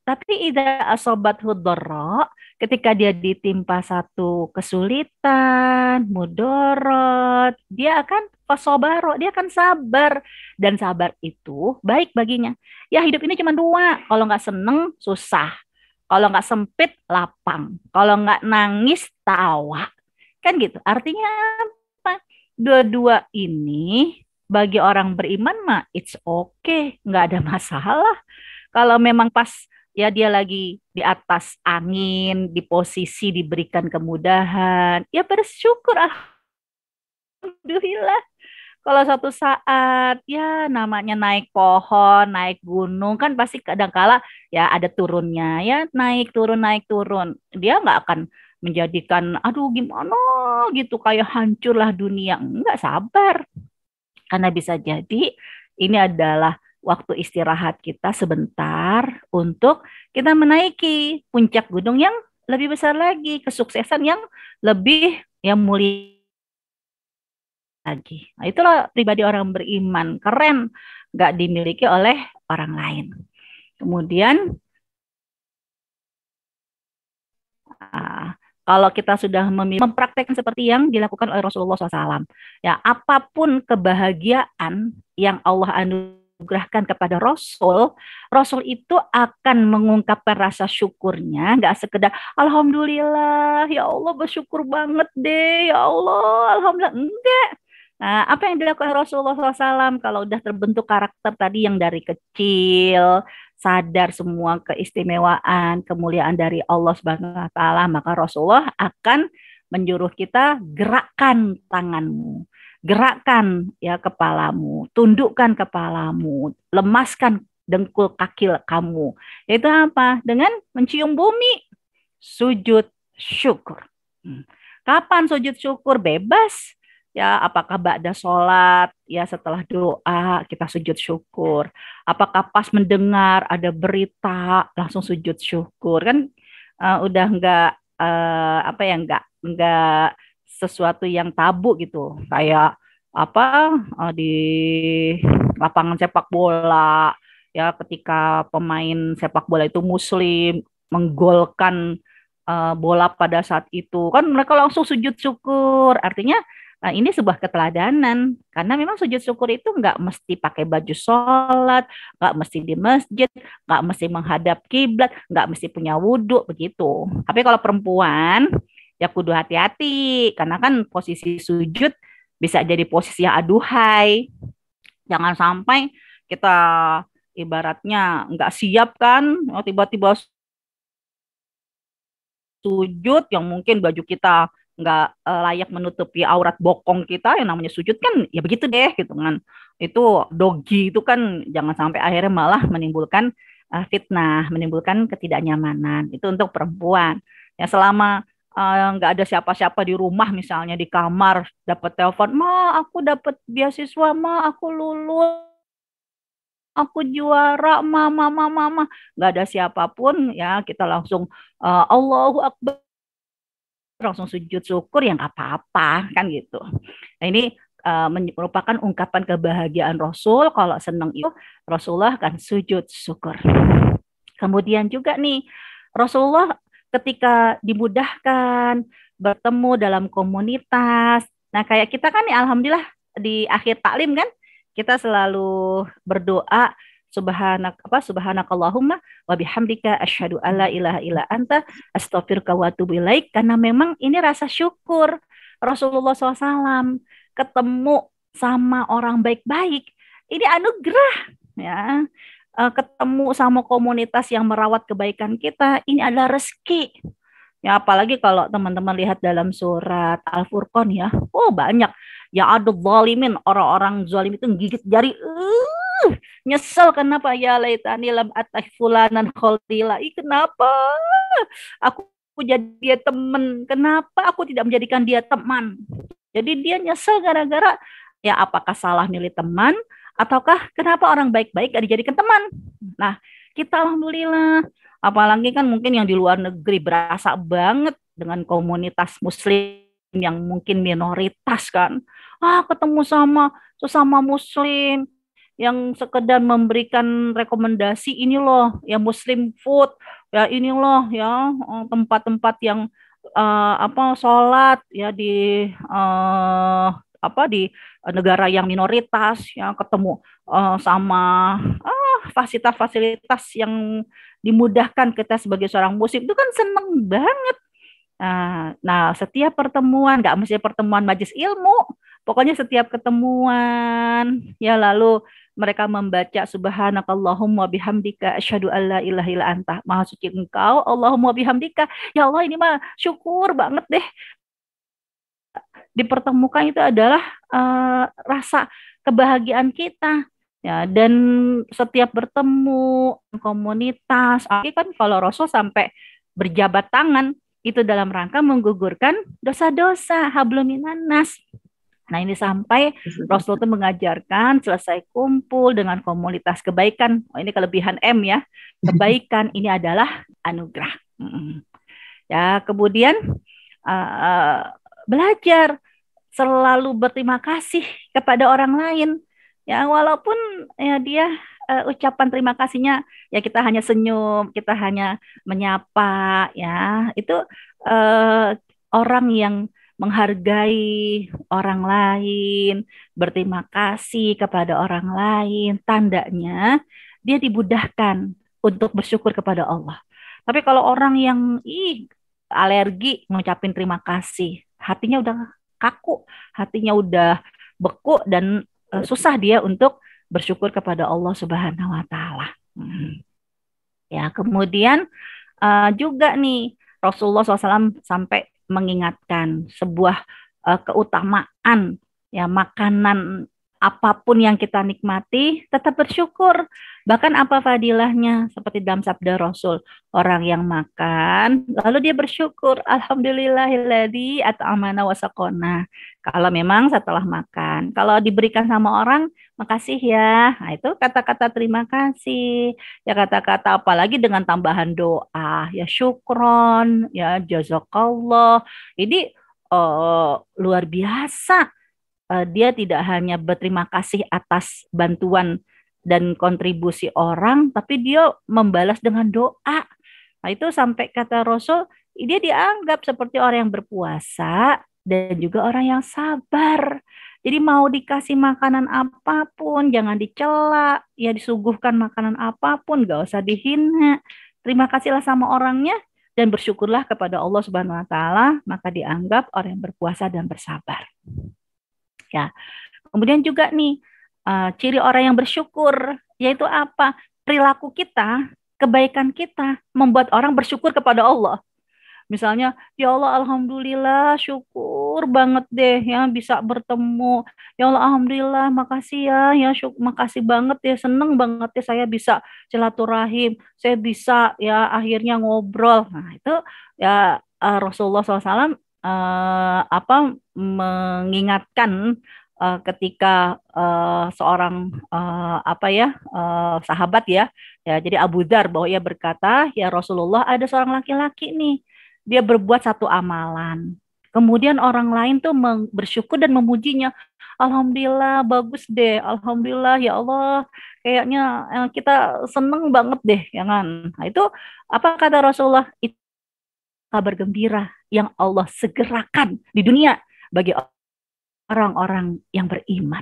Tapi idza asobathu dharra, ketika dia ditimpa satu kesulitan, mudorot, dia akan fasobaro, dia akan sabar. Dan sabar itu baik baginya. Ya hidup ini cuma dua, kalau nggak seneng, susah. Kalau nggak sempit, lapang. Kalau nggak nangis, tawa. Kan gitu. Artinya apa? Dua-dua ini bagi orang beriman mah it's okay, nggak ada masalah. Kalau memang pas ya dia lagi di atas angin, di posisi diberikan kemudahan, ya bersyukur alhamdulillah. Kalau suatu saat ya namanya naik pohon, naik gunung kan pasti kadangkala ya ada turunnya ya naik turun. Dia nggak akan menjadikan aduh gimana gitu kayak hancurlah dunia. Enggak sabar. Karena bisa jadi ini adalah waktu istirahat kita sebentar untuk kita menaiki puncak gunung yang lebih besar lagi, kesuksesan yang lebih yang mulia lagi. Nah, itulah pribadi orang beriman, keren, nggak dimiliki oleh orang lain. Kemudian, kalau kita sudah mempraktekkan seperti yang dilakukan oleh Rasulullah SAW, ya apapun kebahagiaan yang Allah anugerahkan kepada Rasul, Rasul itu akan mengungkapkan rasa syukurnya, nggak sekedar Alhamdulillah, ya Allah bersyukur banget deh, ya Allah, Alhamdulillah, enggak. Nah, apa yang dilakukan Rasulullah SAW kalau udah terbentuk karakter tadi yang dari kecil, sadar semua keistimewaan, kemuliaan dari Allah Subhanahu wa taala, maka Rasulullah akan menyuruh kita gerakkan tanganmu, gerakkan ya kepalamu, tundukkan kepalamu, lemaskan dengkul kaki kamu. Yaitu apa? Dengan mencium bumi, sujud syukur. Kapan sujud syukur? Bebas. Ya, apakah ba'da sholat, ya setelah doa kita sujud syukur. Apakah pas mendengar ada berita langsung sujud syukur kan udah nggak apa ya nggak sesuatu yang tabu gitu kayak apa di lapangan sepak bola ya ketika pemain sepak bola itu muslim menggolkan bola pada saat itu kan mereka langsung sujud syukur artinya Nah, ini sebuah keteladanan karena memang sujud syukur itu nggak mesti pakai baju sholat, nggak mesti di masjid, nggak mesti menghadap kiblat, nggak mesti punya wudhu begitu. Tapi kalau perempuan ya kudu hati-hati karena kan posisi sujud bisa jadi posisi yang aduhai. Jangan sampai kita ibaratnya nggak siap kan, oh, tiba-tiba sujud yang mungkin baju kita nggak layak menutupi aurat bokong kita, yang namanya sujud kan ya begitu deh gitu kan. Itu dogi itu kan jangan sampai akhirnya malah menimbulkan fitnah, menimbulkan ketidaknyamanan. Itu untuk perempuan. Ya selama nggak ada siapa-siapa di rumah, misalnya di kamar dapat telepon, ma aku dapat beasiswa, ma aku lulus, aku juara, mama mama mama, nggak ada siapapun ya kita langsung Allahu Akbar, langsung sujud syukur yang apa-apa kan gitu. Nah ini merupakan ungkapan kebahagiaan Rasul. Kalau senang itu Rasulullah kan sujud syukur. Kemudian juga nih Rasulullah ketika dimudahkan bertemu dalam komunitas. Nah kayak kita kan ya alhamdulillah di akhir taklim kan kita selalu berdoa subhanakallahumma wa bihamdika asyhadu alla ilaha illa anta astaghfiruka wa atubu ilaik, karena memang ini rasa syukur Rasulullah SAW ketemu sama orang baik-baik. Ini anugerah ya. Ketemu sama komunitas yang merawat kebaikan kita, ini adalah rezeki. Ya apalagi kalau teman-teman lihat dalam surat Al-Furqan ya, oh banyak ya adul zalimin, orang-orang zalim itu gigit jari, nyesel kenapa ya laitani lam atah fulanan khalila. Kenapa aku jadi dia teman, kenapa aku tidak menjadikan dia teman. Jadi dia nyesel gara-gara ya apakah salah milih teman ataukah kenapa orang baik-baik gak dijadikan teman. Nah kita alhamdulillah, apalagi kan mungkin yang di luar negeri berasa banget dengan komunitas muslim yang mungkin minoritas kan. Ketemu sama sesama muslim yang sekedar memberikan rekomendasi, ini loh ya muslim food, ya ini loh ya tempat-tempat yang sholat ya di di negara yang minoritas, ya ketemu sama fasilitas-fasilitas yang dimudahkan kita sebagai seorang muslim, itu kan seneng banget. Nah, setiap pertemuan, nggak mesti pertemuan majelis ilmu, pokoknya setiap ketemuan, ya lalu mereka membaca subhanakallahumma bihamdika asyhadu alla ilaha illa anta, maha suci engkau Allahumma bihamdika. Ya Allah, ini mah syukur banget deh. Dipertemukan itu adalah rasa kebahagiaan kita. Ya, dan setiap bertemu komunitas, kan kalau Rasul sampai berjabat tangan itu dalam rangka menggugurkan dosa-dosa, hablum minan nas. Nah ini sampai Rasul itu mengajarkan selesai kumpul dengan komunitas kebaikan. Ini kelebihan M ya, kebaikan ini adalah anugerah. Ya kemudian belajar selalu berterima kasih kepada orang lain. Ya walaupun ya dia ucapan terima kasihnya ya kita hanya senyum, kita hanya menyapa, ya itu orang yang menghargai orang lain, berterima kasih kepada orang lain, tandanya dia dimudahkan untuk bersyukur kepada Allah. Tapi kalau orang yang alergi ngucapin terima kasih, hatinya udah kaku, hatinya udah beku dan susah dia untuk bersyukur kepada Allah Subhanahu wa taala. Ya, kemudian juga nih Rasulullah SAW sampai mengingatkan sebuah keutamaan ya, makanan apapun yang kita nikmati tetap bersyukur. Bahkan apa fadilahnya seperti dalam sabda Rasul, orang yang makan lalu dia bersyukur, alhamdulillahilladzi at'amana wa saqona. Kalau memang setelah makan, kalau diberikan sama orang, makasih ya. Nah, itu kata-kata terima kasih. Ya kata-kata apalagi dengan tambahan doa, ya syukron, ya jazakallah. Ini luar biasa. Dia tidak hanya berterima kasih atas bantuan dan kontribusi orang, tapi dia membalas dengan doa. Nah, itu sampai kata Rasul, dia dianggap seperti orang yang berpuasa dan juga orang yang sabar. Jadi mau dikasih makanan apapun, jangan dicela, ya disuguhkan makanan apapun, gak usah dihina. Terima kasihlah sama orangnya dan bersyukurlah kepada Allah Subhanahu wa taala, maka dianggap orang yang berpuasa dan bersabar. Ya. Kemudian juga nih ciri orang yang bersyukur yaitu apa? Perilaku kita, kebaikan kita membuat orang bersyukur kepada Allah. Misalnya, ya Allah, alhamdulillah, syukur banget deh ya bisa bertemu. Ya Allah, alhamdulillah, makasih ya makasih banget ya, seneng banget ya saya bisa silaturahim, saya bisa ya akhirnya ngobrol. Nah itu ya Rasulullah SAW mengingatkan ketika seorang sahabat ya jadi Abu Dzar bahwa ia berkata, ya Rasulullah, ada seorang laki-laki nih, dia berbuat satu amalan. Kemudian orang lain tuh bersyukur dan memujinya. Alhamdulillah, bagus deh. Alhamdulillah, ya Allah, kayaknya kita seneng banget deh, ya kan? Nah, itu apa kata Rasulullah? Itu kabar gembira yang Allah segerakan di dunia bagi orang-orang yang beriman.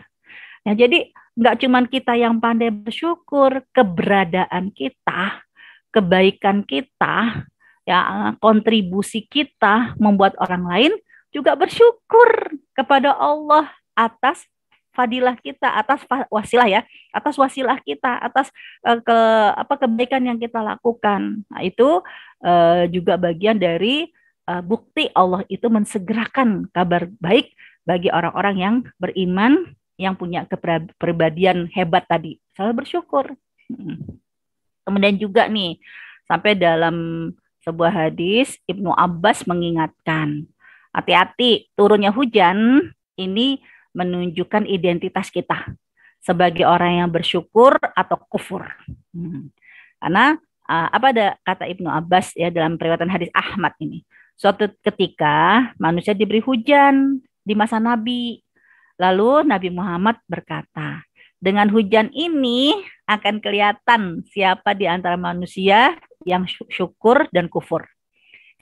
Ya, jadi nggak cuma kita yang pandai bersyukur, keberadaan kita, kebaikan kita, ya kontribusi kita membuat orang lain juga bersyukur kepada Allah atas fadilah kita, atas wasilah ya, atas wasilah kita, atas kebaikan yang kita lakukan. Nah, itu juga bagian dari bukti Allah itu mensegerakan kabar baik bagi orang-orang yang beriman, yang punya kepribadian hebat tadi, selalu bersyukur. Kemudian juga nih, sampai dalam sebuah hadis, Ibnu Abbas mengingatkan, hati-hati, turunnya hujan ini menunjukkan identitas kita sebagai orang yang bersyukur atau kufur. Karena apa ada kata Ibnu Abbas ya dalam periwayatan hadis Ahmad ini, suatu ketika manusia diberi hujan di masa Nabi. Lalu Nabi Muhammad berkata, dengan hujan ini akan kelihatan siapa di antara manusia yang syukur dan kufur.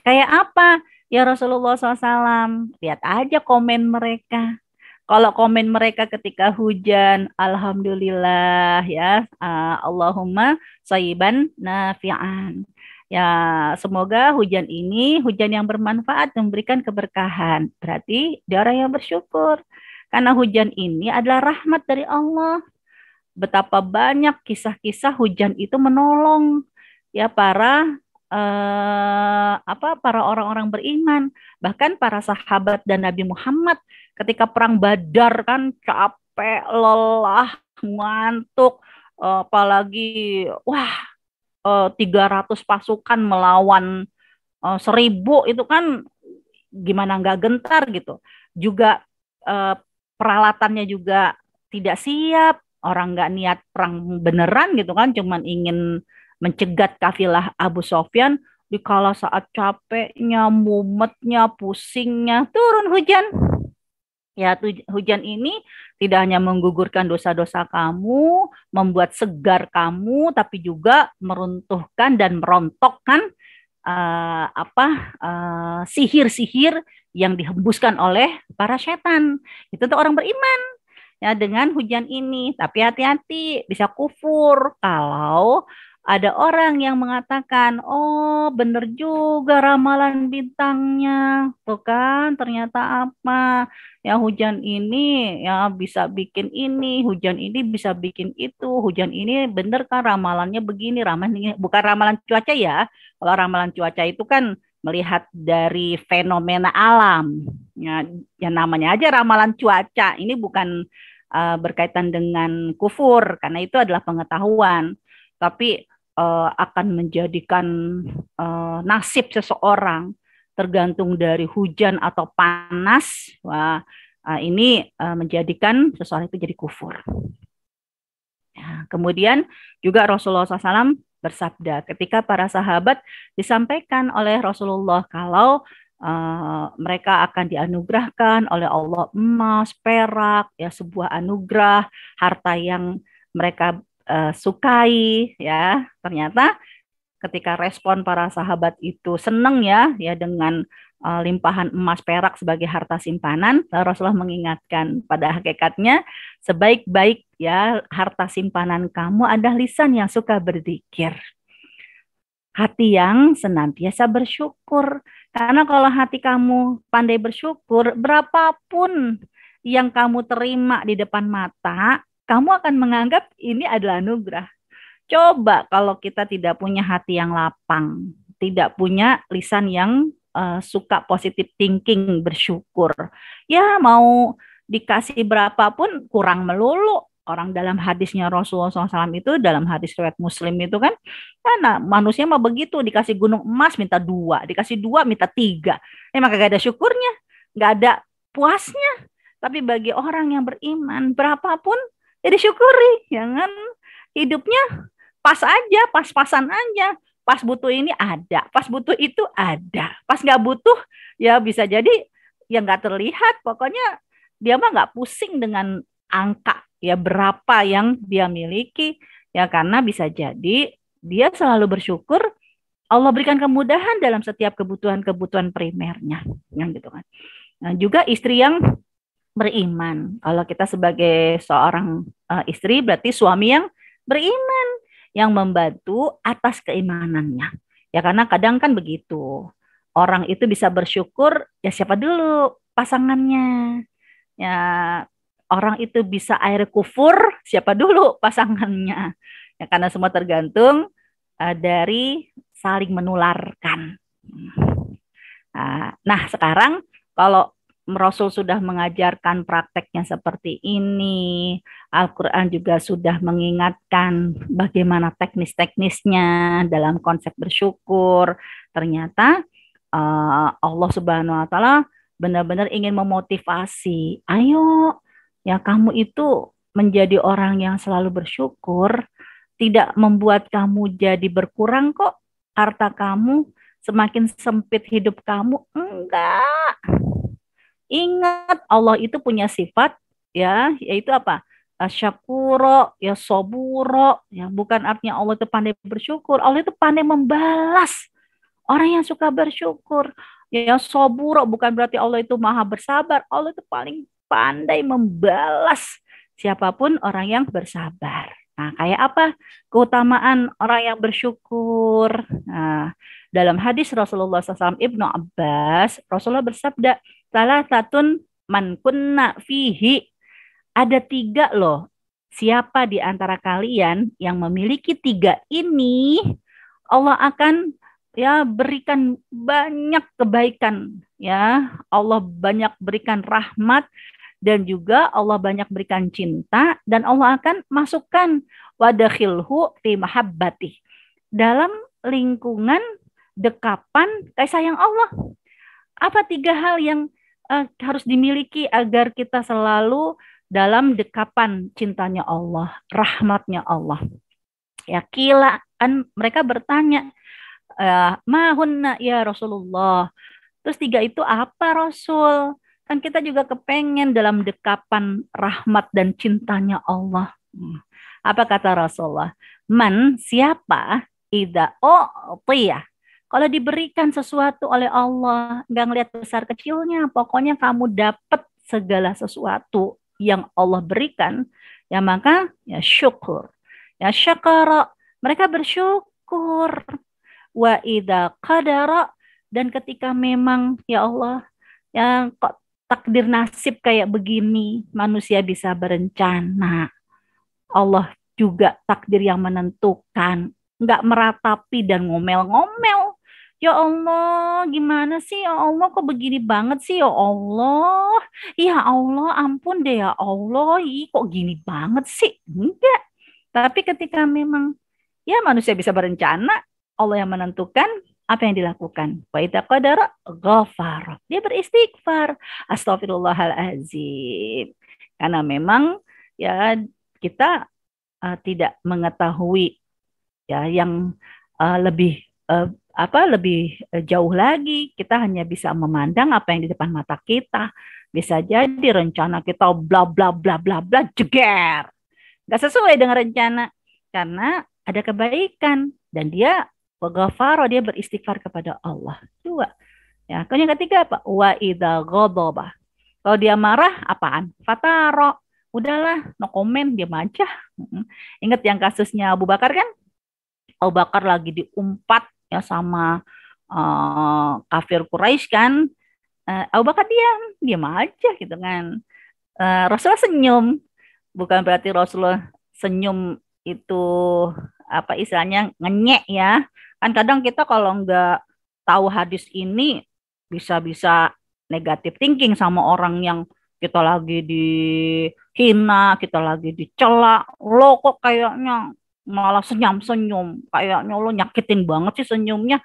Kayak apa? Ya Rasulullah SAW, lihat aja komen mereka. Kalau komen mereka ketika hujan, alhamdulillah ya, Allahumma shayyiban nafi'an. Ya, semoga hujan ini hujan yang bermanfaat dan memberikan keberkahan. Berarti dia orang yang bersyukur. Karena hujan ini adalah rahmat dari Allah. Betapa banyak kisah-kisah hujan itu menolong ya para orang-orang beriman, bahkan para sahabat dan Nabi Muhammad ketika perang Badar kan capek, lelah, ngantuk, apalagi 300 pasukan melawan 1000 itu kan gimana nggak gentar gitu. Juga peralatannya juga tidak siap, orang nggak niat perang beneran gitu kan, cuman ingin mencegat kafilah Abu Sofyan. Dikala saat capeknya, mumetnya, pusingnya, turun hujan. Ya, hujan ini tidak hanya menggugurkan dosa-dosa kamu, membuat segar kamu, tapi juga meruntuhkan dan merontokkan sihir-sihir yang dihembuskan oleh para setan. Itu tuh orang beriman ya dengan hujan ini. Tapi hati-hati, bisa kufur kalau ada orang yang mengatakan, oh bener juga ramalan bintangnya, tuh kan ternyata apa, ya hujan ini ya bisa bikin ini, hujan ini bisa bikin itu, hujan ini bener kan ramalannya begini, ramalannya bukan ramalan cuaca ya. Kalau ramalan cuaca itu kan melihat dari fenomena alam, ya, yang namanya aja ramalan cuaca. Ini bukan berkaitan dengan kufur, karena itu adalah pengetahuan. Tapi akan menjadikan nasib seseorang tergantung dari hujan atau panas. Wah, ini menjadikan seseorang itu jadi kufur. Ya, kemudian juga Rasulullah SAW bersabda ketika para sahabat disampaikan oleh Rasulullah kalau mereka akan dianugerahkan oleh Allah emas, perak, ya sebuah anugerah, harta yang mereka sukai, ya ternyata ketika respon para sahabat itu senang ya dengan limpahan emas perak sebagai harta simpanan. Rasulullah mengingatkan pada hakikatnya sebaik-baik ya harta simpanan kamu adalah lisan yang suka berzikir, hati yang senantiasa bersyukur. Karena kalau hati kamu pandai bersyukur, berapapun yang kamu terima di depan mata, kamu akan menganggap ini adalah anugerah. Coba kalau kita tidak punya hati yang lapang, tidak punya lisan yang suka positive thinking, bersyukur. Ya mau dikasih berapapun kurang melulu. Orang dalam hadisnya Rasulullah SAW itu, dalam hadis riwayat Muslim itu kan, karena manusia mah begitu, dikasih gunung emas minta 2, dikasih 2 minta 3. Emang gak ada syukurnya, gak ada puasnya. Tapi bagi orang yang beriman, berapapun ya disyukuri. Jangan hidupnya pas aja, pas-pasan aja. Pas butuh ini ada, pas butuh itu ada. Pas nggak butuh, ya bisa jadi ya nggak terlihat. Pokoknya dia mah nggak pusing dengan angka ya berapa yang dia miliki. Ya karena bisa jadi dia selalu bersyukur Allah berikan kemudahan dalam setiap kebutuhan-kebutuhan primernya. Yang gitu kan. Nah, juga istri yang beriman. Kalau kita sebagai seorang istri berarti suami yang beriman, yang membantu atas keimanannya. Ya karena kadang kan begitu. Orang itu bisa bersyukur ya siapa dulu pasangannya. Ya orang itu bisa air kufur siapa dulu pasangannya. Ya karena semua tergantung dari saling menularkan. Nah, sekarang kalau Rasul sudah mengajarkan prakteknya seperti ini, Al-Quran juga sudah mengingatkan bagaimana teknis-teknisnya dalam konsep bersyukur. Ternyata Allah Subhanahu wa Ta'ala benar-benar ingin memotivasi. Ayo, ya kamu itu menjadi orang yang selalu bersyukur, tidak membuat kamu jadi berkurang kok harta kamu, semakin sempit hidup kamu. Enggak. Ingat Allah itu punya sifat ya, yaitu apa? Syakuro, ya soburo, ya bukan artinya Allah itu pandai bersyukur. Allah itu pandai membalas orang yang suka bersyukur. Ya soburo bukan berarti Allah itu maha bersabar. Allah itu paling pandai membalas siapapun orang yang bersabar. Nah, kayak apa keutamaan orang yang bersyukur? Nah, dalam hadis Rasulullah SAW Ibnu Abbas, Rasulullah bersabda, salah tatun man kunna fihi. Ada 3 loh. Siapa di antara kalian yang memiliki 3 ini, Allah akan ya berikan banyak kebaikan. Ya, Allah banyak berikan rahmat dan juga Allah banyak berikan cinta dan Allah akan masukkan wadakhilhu fi mahabbati dalam lingkungan dekapan kasih sayang Allah. Apa 3 hal yang harus dimiliki agar kita selalu dalam dekapan cintanya Allah, rahmatnya Allah? Ya kila kan mereka bertanya, mahunna ya Rasulullah. Terus 3 itu apa Rasul? Kan kita juga kepengen dalam dekapan rahmat dan cintanya Allah. Apa kata Rasulullah? Man siapa ida ya. Kalau diberikan sesuatu oleh Allah, nggak ngelihat besar kecilnya, pokoknya kamu dapat segala sesuatu yang Allah berikan, ya maka ya syukur. Ya syakara, mereka bersyukur. Wa idza qadara, dan ketika memang ya Allah, yang kok takdir nasib kayak begini, manusia bisa berencana. Allah juga takdir yang menentukan, nggak meratapi dan ngomel-ngomel. Ya Allah, gimana sih ya Allah, kok begini banget sih ya Allah. Ya Allah, ampun deh ya Allah, kok gini banget sih. Enggak. Tapi ketika memang ya manusia bisa berencana, Allah yang menentukan apa yang dilakukan. Wa idza qadara ghafara. Dia beristighfar. Astagfirullahalazim. Karena memang ya kita tidak mengetahui ya yang lebih jauh lagi. Kita hanya bisa memandang apa yang di depan mata kita. Bisa jadi rencana kita bla bla bla bla bla jeger, nggak sesuai dengan rencana karena ada kebaikan dan dia waghafaro, dia beristighfar kepada Allah. 2 Ya, kemudian yang ketiga apa? Wa idza ghadaba. Kalau dia marah apaan? Fataro. Udahlah, no comment, diam aja. Ingat yang kasusnya Abu Bakar kan? Abu Bakar lagi diumpat ya sama kafir Quraisy kan. Abu Bakar diam, diam aja gitu kan. Rasulullah senyum, bukan berarti Rasulullah senyum itu apa istilahnya ngenyek ya. Kan kadang kita kalau nggak tahu hadis ini bisa-bisa negatif thinking sama orang yang kita lagi dihina, kita lagi dicela, lo kok kayaknya malah senyum-senyum, kayaknya lo nyakitin banget sih senyumnya.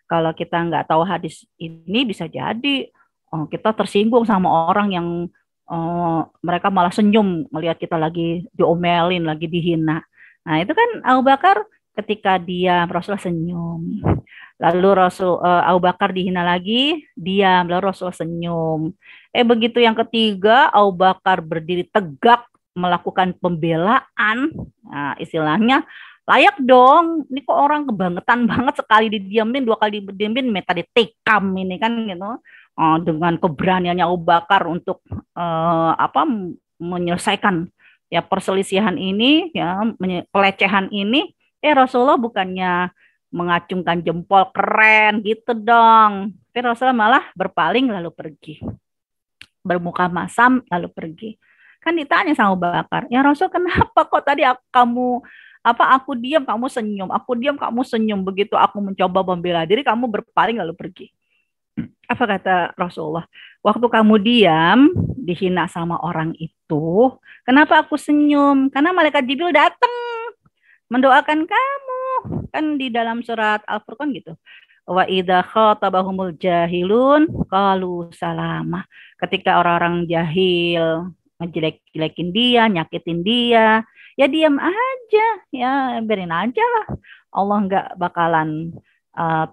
Kalau kita nggak tahu hadis ini bisa jadi kita tersinggung sama orang yang mereka malah senyum melihat kita lagi diomelin, lagi dihina. Nah, itu kan Abu Bakar ketika dia Rasulullah senyum. Lalu Abu Bakar dihina lagi, diam, lalu Rasul senyum. Begitu yang ketiga, Abu Bakar berdiri tegak melakukan pembelaan. Nah, istilahnya layak dong. Ini kok orang kebangetan banget, sekali didiamin, dua kali didiamin, meta ditekam ini kan gitu. Dengan keberaniannya Abu Bakar untuk menyelesaikan ya perselisihan ini, ya pelecehan ini. Rasulullah bukannya mengacungkan jempol keren gitu dong. Tapi Rasulullah malah berpaling lalu pergi. Bermuka masam lalu pergi. Kan ditanya sama Abu Bakar, ya Rasul kenapa kok tadi aku diam kamu senyum, aku diam kamu senyum, begitu aku mencoba membela diri kamu berpaling lalu pergi. Apa kata Rasulullah? Waktu kamu diam, dihina sama orang itu, kenapa aku senyum? Karena malaikat Jibril datang mendoakan kamu. Kan di dalam surat Al-Furqan gitu. Wa idza khatabahumul jahilun qalu salama. Ketika orang-orang jahil ngejelek-jelekin dia, nyakitin dia, ya diam aja, ya biarin aja lah. Allah nggak bakalan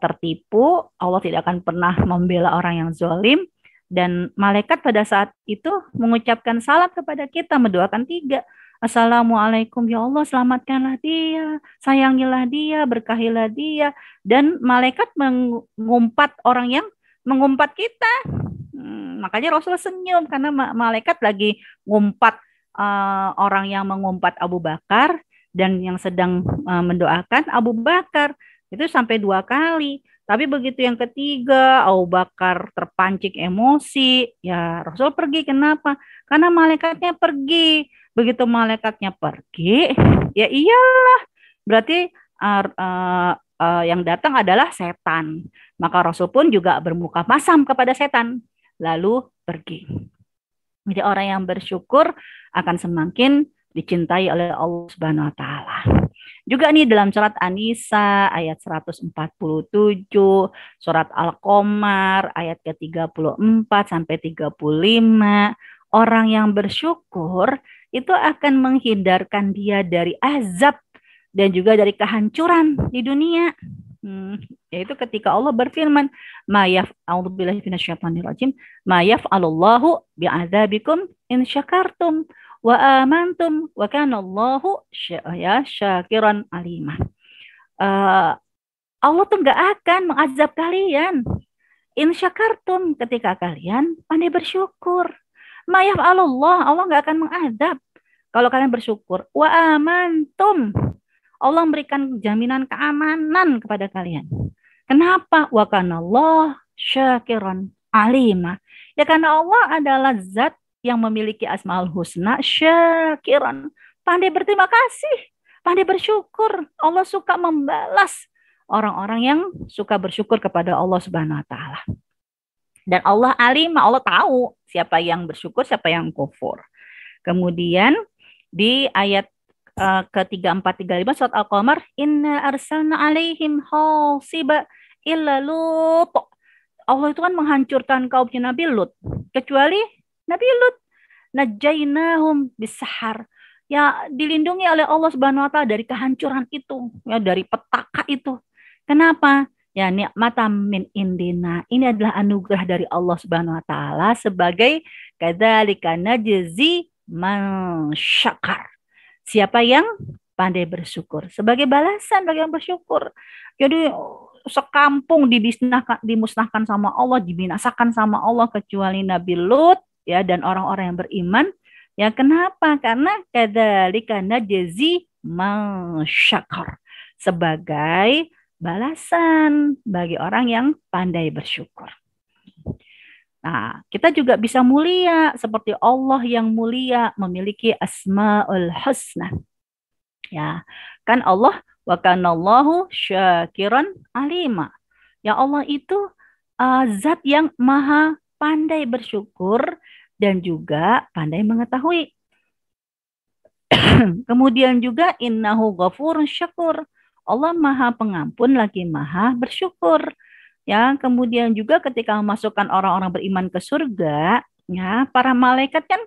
tertipu, Allah tidak akan pernah membela orang yang zalim, dan malaikat pada saat itu mengucapkan salam kepada kita, mendoakan tiga. Assalamualaikum ya Allah, selamatkanlah dia, sayangilah dia, berkahilah dia. Dan malaikat mengumpat orang yang mengumpat kita. Makanya Rasul senyum karena malaikat lagi ngumpat orang yang mengumpat Abu Bakar dan yang sedang mendoakan Abu Bakar. Itu sampai 2 kali. Tapi begitu yang ketiga, Abu Bakar terpancing emosi. Ya Rasul pergi, kenapa? Karena malaikatnya pergi. Begitu malaikatnya pergi, ya iyalah. Berarti yang datang adalah setan. Maka Rasul pun juga bermuka masam kepada setan. Lalu pergi. Jadi orang yang bersyukur akan semakin dicintai oleh Allah Subhanahu wa taala. Juga nih dalam surat An-Nisa ayat 147, surat Al-Qamar ayat ke-34 sampai 35, orang yang bersyukur itu akan menghindarkan dia dari azab dan juga dari kehancuran di dunia. Yaitu ketika Allah berfirman, a'udzubillahi minasyaitonirrajim, ma yaf'alullahu bi'adzabikum in syakartum wa amantum wa kana Allahu syakiran alimah. Allah tuh nggak akan mengazab kalian in syakartum ketika kalian pandai bersyukur. Ma yaf'alullah, Allah nggak akan mengazab kalau kalian bersyukur. Wa amantum, Allah memberikan jaminan keamanan kepada kalian. Kenapa? Wa kana Allah syakiran alimah. Ya karena Allah adalah zat yang memiliki asmaul husna, syakiran, pandai berterima kasih, pandai bersyukur. Allah suka membalas orang-orang yang suka bersyukur kepada Allah Subhanahu wa taala. Dan Allah alim, Allah tahu siapa yang bersyukur, siapa yang kufur. Kemudian di ayat ke-34-35 surat Al-Qamar, inna arsalna alaihim hasiba illa Lut. Allah itu kan menghancurkan kaumnya Nabi Lut, kecuali Nabi Lut. Najainahum bisahar. Ya dilindungi oleh Allah Subhanahu wa taala dari kehancuran itu, ya dari petaka itu. Kenapa? Ya nikmatan min indina. Ini adalah anugerah dari Allah Subhanahu wa taala sebagai kadzalika najzi man syakar. Siapa yang pandai bersyukur, sebagai balasan bagi yang bersyukur. Jadi sekampung dimusnahkan sama Allah, dibinasakan sama Allah kecuali Nabi Lut ya dan orang-orang yang beriman. Ya kenapa? Karena kadzalika najzi man syakar, sebagai balasan bagi orang yang pandai bersyukur. Nah, kita juga bisa mulia seperti Allah yang mulia memiliki Asmaul Husna. Ya, kan Allah wa kanallahu syakiran alima. Ya Allah itu zat yang maha pandai bersyukur dan juga pandai mengetahui. Kemudian juga innahu ghafurun syakur. Allah maha pengampun lagi maha bersyukur. Ya, kemudian juga ketika memasukkan orang-orang beriman ke surga, ya, para malaikat kan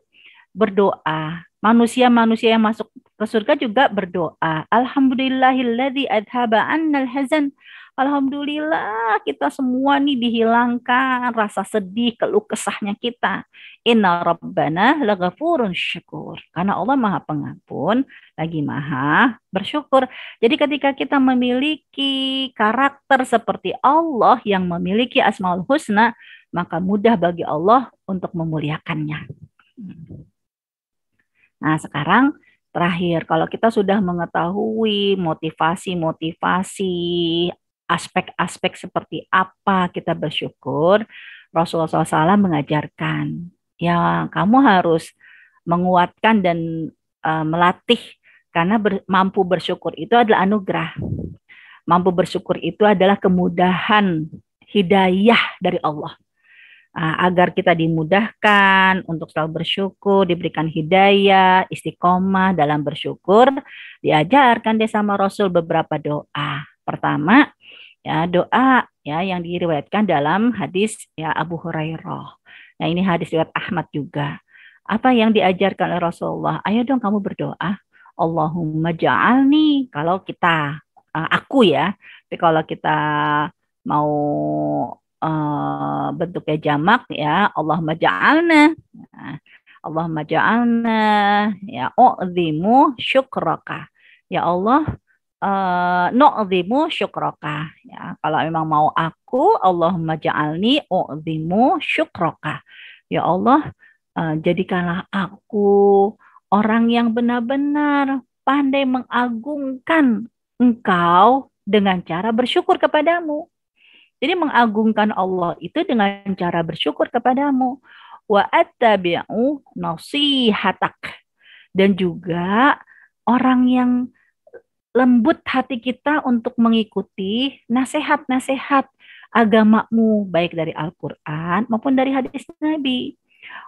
berdoa. Manusia-manusia yang masuk ke surga juga berdoa. Alhamdulillahilladzi adhaba annal hazan. Alhamdulillah kita semua nih dihilangkan rasa sedih, keluh kesahnya kita. Inna rabbana laghafurun syakur. Karena Allah maha pengampun, lagi maha bersyukur. Jadi ketika kita memiliki karakter seperti Allah yang memiliki Asmaul Husna, maka mudah bagi Allah untuk memuliakannya. Nah, sekarang terakhir, kalau kita sudah mengetahui motivasi-motivasi, aspek-aspek seperti apa kita bersyukur, Rasulullah SAW mengajarkan, ya kamu harus menguatkan dan melatih, karena mampu bersyukur itu adalah anugerah. Mampu bersyukur itu adalah kemudahan, hidayah dari Allah. Agar kita dimudahkan untuk selalu bersyukur, diberikan hidayah, istiqomah dalam bersyukur, diajarkan deh sama Rasul beberapa doa. Pertama, ya doa ya yang diriwayatkan dalam hadis ya Abu Hurairah. Nah, ini hadis riwayat Ahmad juga. Apa yang diajarkan oleh Rasulullah? Ayo dong kamu berdoa. Allahumma ja'alni, kalau kita aku ya, tapi kalau kita mau bentuknya jamak ya Allahumma ja'alna, Allahumma ja'alna ya u'zimu syukraka, ya Allah nu'zimu syukraka, ya kalau memang mau aku Allahumma ja'alni u'zimu syukraka, ya Allah jadikanlah aku orang yang benar-benar pandai mengagungkan Engkau dengan cara bersyukur kepadamu. Jadi mengagungkan Allah itu dengan cara bersyukur kepadamu. Wa attabi'u nasihatak. Dan juga orang yang lembut hati kita untuk mengikuti nasihat-nasihat agamamu, baik dari Al-Quran maupun dari hadis Nabi.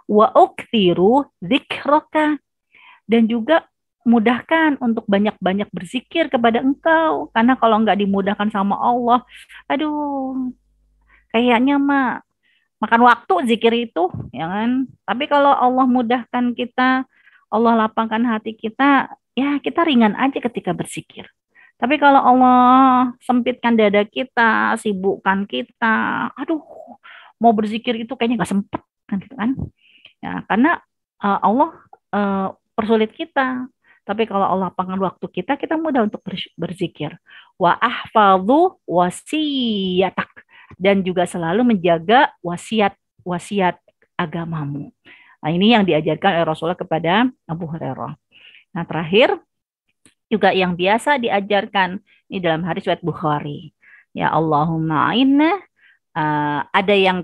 Wa ukthiru dzikraka. Dan juga mudahkan untuk banyak-banyak berzikir kepada Engkau. Karena kalau nggak dimudahkan sama Allah, aduh, kayaknya mah makan waktu zikir itu, ya kan? Tapi kalau Allah mudahkan kita, Allah lapangkan hati kita, ya kita ringan aja ketika berzikir. Tapi kalau Allah sempitkan dada kita, sibukkan kita, aduh, mau berzikir itu kayaknya nggak sempet, kan? Ya, karena Allah persulit kita. Tapi kalau Allah lapangkan waktu kita, kita mudah untuk berzikir. Wa ahfadhu wasiyatak. Dan juga selalu menjaga wasiat agamamu. Nah, ini yang diajarkan oleh Rasulullah kepada Abu Hurairah. Nah, terakhir juga yang biasa diajarkan ini dalam hadis riwayat Bukhari. Ya Allahumma inna, ada yang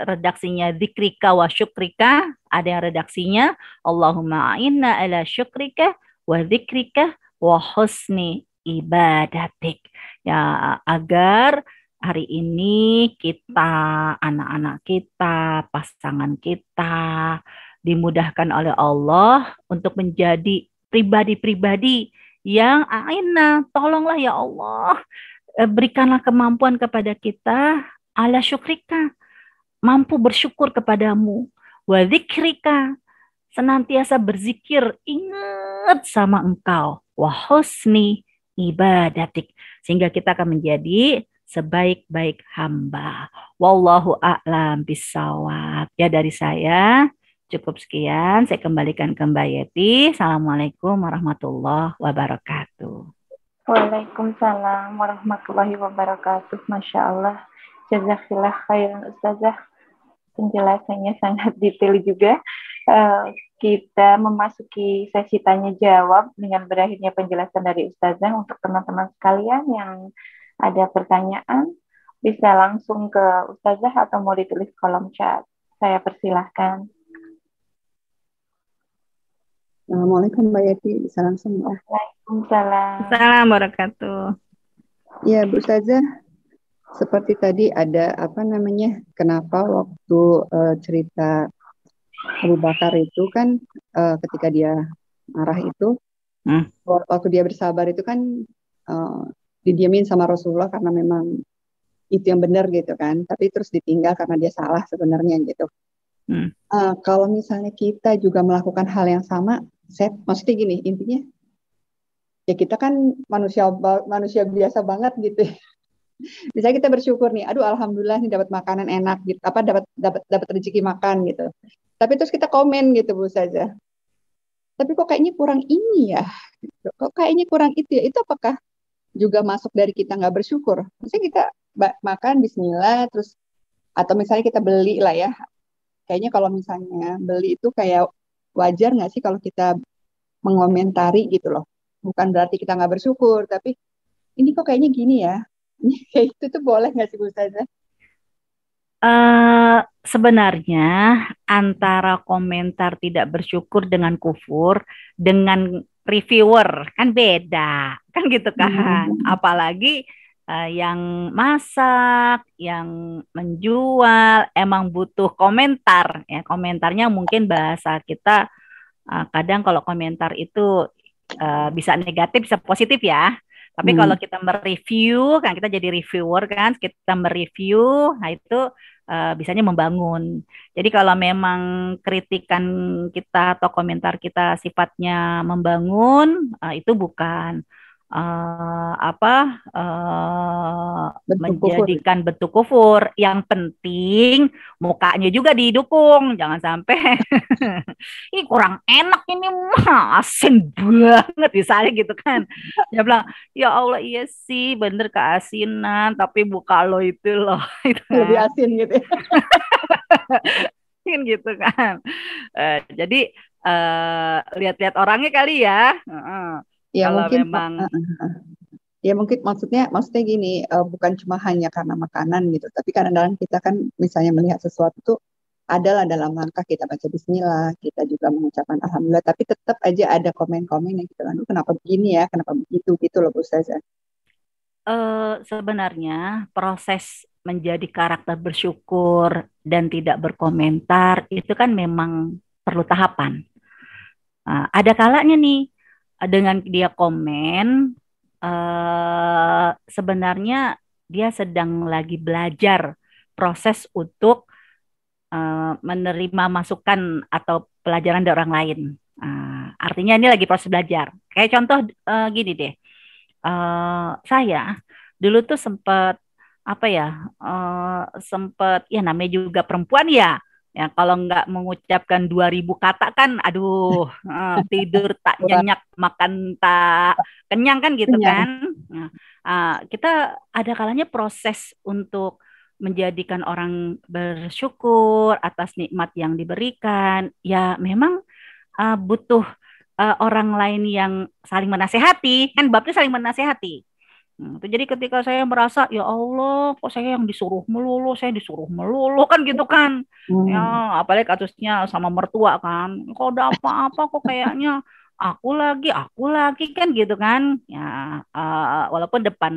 redaksinya zikrika wa syukrika, ada yang redaksinya Allahumma inna ala syukrika wa zikrika wa husni ibadatik. Ya, agar hari ini kita, anak-anak kita, pasangan kita dimudahkan oleh Allah untuk menjadi pribadi-pribadi yang aina, tolonglah ya Allah, berikanlah kemampuan kepada kita ala syukrika, mampu bersyukur kepadamu, wa dzikrika, senantiasa berzikir, ingat sama Engkau, wa husni ibadatik, sehingga kita akan menjadi sebaik-baik hamba. Wallahu a'lam bishawab. Ya, dari saya cukup sekian. Saya kembalikan ke Mbak Yeti. Assalamualaikum warahmatullahi wabarakatuh. Waalaikumsalam warahmatullahi wabarakatuh. Masya Allah. Jazakallah khairan Ustazah. Penjelasannya sangat detail juga. Kita memasuki sesi tanya jawab dengan berakhirnya penjelasan dari Ustazah. Untuk teman-teman sekalian yang ada pertanyaan, bisa langsung ke Ustazah atau mau ditulis kolom chat. Saya persilahkan. Assalamualaikum Mbak Yati, bisa langsung ya. Waalaikumsalam. Assalamualaikum wabarakatuh. Ya Bu Ustazah, seperti tadi ada kenapa waktu cerita Abu Bakar itu kan ketika dia marah itu, waktu dia bersabar itu kan didiamin sama Rasulullah karena memang itu yang benar gitu kan, tapi terus ditinggal karena dia salah sebenarnya gitu. Kalau misalnya kita juga melakukan hal yang sama, maksudnya gini, intinya ya kita kan manusia biasa banget gitu. Misalnya kita bersyukur nih, aduh alhamdulillah nih dapat makanan enak gitu, dapat rezeki makan gitu. Tapi terus kita komen gitu Bu Ustazah. Tapi kok kayaknya kurang ini ya, kok kayaknya kurang itu ya. Itu apakah juga masuk dari kita nggak bersyukur? Misalnya kita makan Bismillah terus, atau misalnya kita beli lah ya. Kayaknya kalau misalnya beli itu kayak wajar nggak sih kalau kita mengomentari gitu loh. Bukan berarti kita nggak bersyukur, tapi ini kok kayaknya gini ya. Ini kayak itu tuh boleh nggak sih Bu Ustazah? Sebenarnya antara komentar tidak bersyukur dengan kufur dengan reviewer kan beda, kan gitu kan. Apalagi yang masak, yang menjual emang butuh komentar ya. Komentarnya mungkin bahasa kita kadang kalau komentar itu bisa negatif, bisa positif ya. Tapi kalau kita mereview, kan kita jadi reviewer kan, kita mereview, nah itu bisanya membangun. Jadi kalau memang kritikan kita atau komentar kita sifatnya membangun, itu bukan menjadikan bentuk kufur. Yang penting mukanya juga didukung, jangan sampai ih kurang enak ini mah asin banget misalnya gitu kan. Dia bilang ya Allah iya sih bener keasinan tapi muka lo itu loh itu lebih asin gitu ya. gitu kan. Jadi lihat-lihat orangnya kali ya. Ya kalau mungkin memang ya mungkin maksudnya gini, bukan cuma hanya karena makanan gitu, tapi kadang-kadang kita kan misalnya melihat sesuatu tuh adalah dalam langkah kita baca bismillah, kita juga mengucapkan alhamdulillah, tapi tetap aja ada komen-komen yang kita lalu kenapa begini ya, kenapa begitu gitu loh Bu Ustazah. Sebenarnya proses menjadi karakter bersyukur dan tidak berkomentar itu kan memang perlu tahapan. Ada kalanya nih dengan dia komen sebenarnya dia sedang lagi belajar proses untuk menerima masukan atau pelajaran dari orang lain. Artinya ini lagi proses belajar. Kayak contoh gini deh, saya dulu tuh sempat sempat ya namanya juga perempuan ya. Ya kalau nggak mengucapkan 2000 kata kan, aduh, tidur tak nyenyak, makan tak kenyang kan gitu kan. Kita ada kalanya proses untuk menjadikan orang bersyukur atas nikmat yang diberikan. Ya memang butuh orang lain yang saling menasehati, kan babnya saling menasehati. Jadi ketika saya merasa ya Allah kok saya yang disuruh melulu kan gitu kan. Ya apalagi kasusnya sama mertua kan. Kok ada apa-apa kok kayaknya aku lagi kan gitu kan. Ya walaupun depan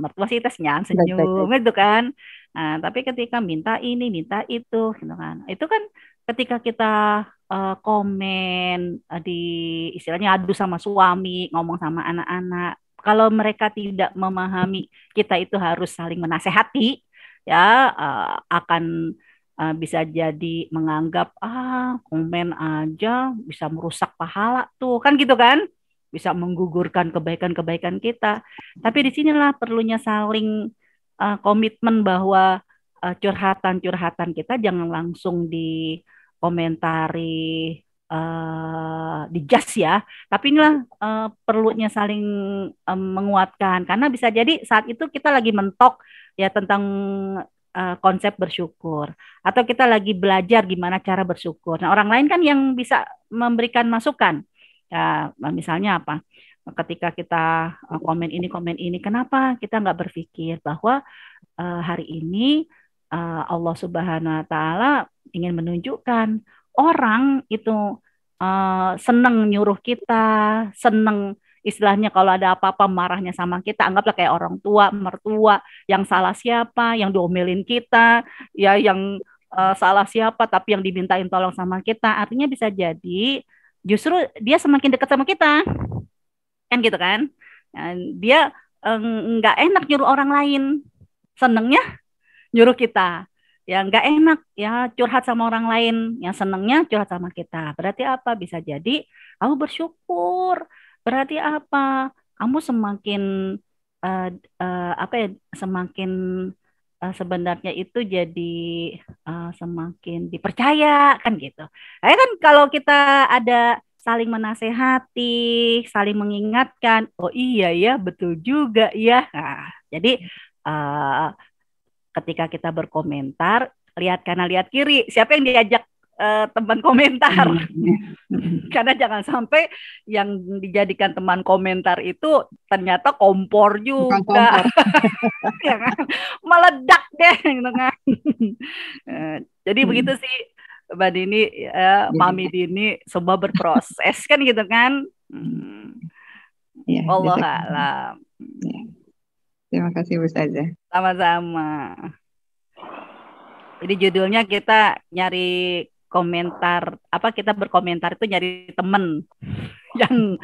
mertua sih tesnya senyum gitu kan. Nah, tapi ketika minta ini, minta itu gitu kan. Itu kan ketika kita komen di istilahnya adu sama suami, ngomong sama anak-anak, kalau mereka tidak memahami kita itu harus saling menasehati, ya akan bisa jadi menganggap komen aja bisa merusak pahala tuh kan gitu kan, bisa menggugurkan kebaikan-kebaikan kita. Tapi disinilah perlunya saling komitmen bahwa curhatan-curhatan kita jangan langsung dikomentari dijas ya, tapi inilah perlunya saling menguatkan karena bisa jadi saat itu kita lagi mentok ya tentang konsep bersyukur atau kita lagi belajar gimana cara bersyukur. Nah, orang lain kan yang bisa memberikan masukan. Ya, misalnya apa? Ketika kita komen ini, kenapa kita nggak berpikir bahwa hari ini Allah Subhanahu Wa Taala ingin menunjukkan orang itu seneng nyuruh kita, seneng istilahnya kalau ada apa-apa marahnya sama kita, anggaplah kayak orang tua, mertua, yang salah siapa, yang diomelin kita, ya yang salah siapa, tapi yang dimintain tolong sama kita, artinya bisa jadi justru dia semakin dekat sama kita, kan gitu kan? Dan dia nggak enak nyuruh orang lain, senengnya nyuruh kita. Ya nggak enak ya curhat sama orang lain, yang senengnya curhat sama kita. Berarti apa? Bisa jadi kamu bersyukur. Berarti apa? Kamu semakin eh, apa ya? Semakin sebenarnya itu jadi semakin dipercaya kan gitu. Kan kalau kita ada saling menasehati, saling mengingatkan, oh iya ya betul juga ya. Nah, jadi eh, ketika kita berkomentar, lihat kanan lihat kiri, siapa yang diajak teman komentar. Karena jangan sampai yang dijadikan teman komentar itu ternyata kompor juga. Ya kan? Meledak deh gitu kan. Jadi begitu sih Mbak Dini, Mami Dini, semua berproses kan gitu kan. Allah alam. Terima kasih Ustazah. Sama-sama. Jadi judulnya kita nyari komentar, kita berkomentar itu nyari temen yang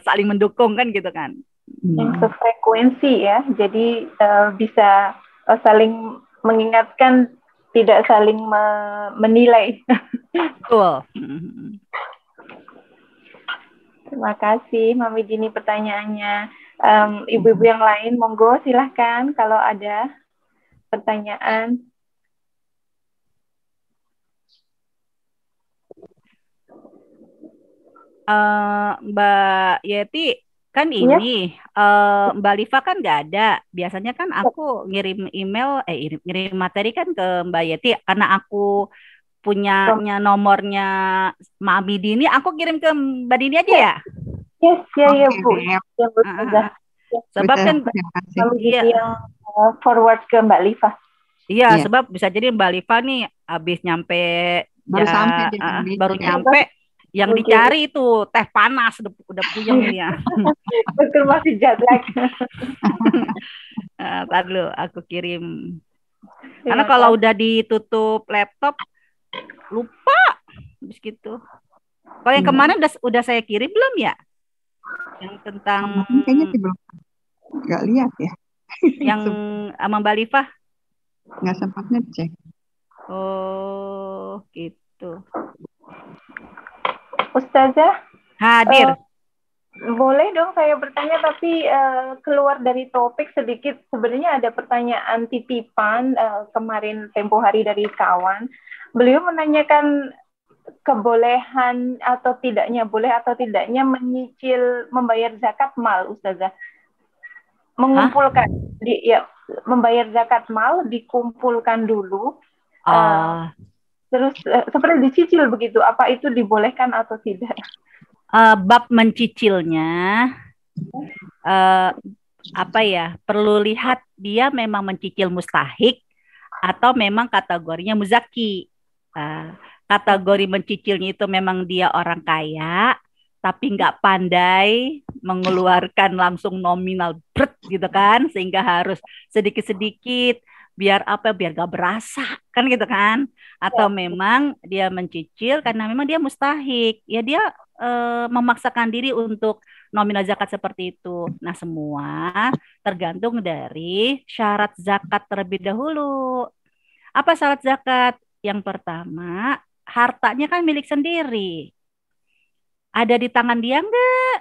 saling mendukung kan gitu kan. Yang sefrekuensi ya, jadi bisa saling mengingatkan, tidak saling menilai. Betul. Terima kasih Mami Dini pertanyaannya. Ibu-ibu yang lain, monggo silahkan kalau ada pertanyaan. Mbak Yeti kan ini Mbak Liva kan nggak ada. Biasanya kan aku ngirim email, ngirim materi kan ke Mbak Yeti karena aku punya nomornya Mami Dini, aku kirim ke Mbak Dini aja ya. Yes, ya Bu. Sebab kan yang forward ke Mbak Liva. Iya, sebab bisa jadi Mbak Liva nih habis nyampe baru nyampe. Yang dicari itu teh panas, udah puyeng dia. Betul, masih jet lag. Ntar dulu aku kirim. Karena kalau udah ditutup laptop lupa habis gitu. Kalau yang kemarin udah saya kirim belum ya? Yang tentang kayaknya belum. Nggak lihat ya. Yang sama Mbak Liva? Nggak sempat ngecek. Oh, gitu. Ustazah hadir. Boleh dong saya bertanya, tapi keluar dari topik sedikit. Sebenarnya ada pertanyaan titipan kemarin tempo hari dari kawan. Beliau menanyakan kebolehan atau tidaknya, boleh atau tidaknya menyicil membayar zakat mal, Ustazah. Mengumpulkan, membayar zakat mal dikumpulkan dulu. Terus seperti dicicil begitu, apa itu dibolehkan atau tidak? Bab mencicilnya, perlu lihat dia memang mencicil mustahik atau memang kategorinya muzaki. Kategori mencicilnya itu memang dia orang kaya, tapi nggak pandai mengeluarkan langsung nominal berat gitu kan, sehingga harus sedikit-sedikit biar gak berasa kan gitu kan, atau memang dia mencicil karena memang dia mustahik ya, dia memaksakan diri untuk nominal zakat seperti itu. Nah, semua tergantung dari syarat zakat terlebih dahulu. Apa syarat zakat? Yang pertama, hartanya kan milik sendiri, ada di tangan dia enggak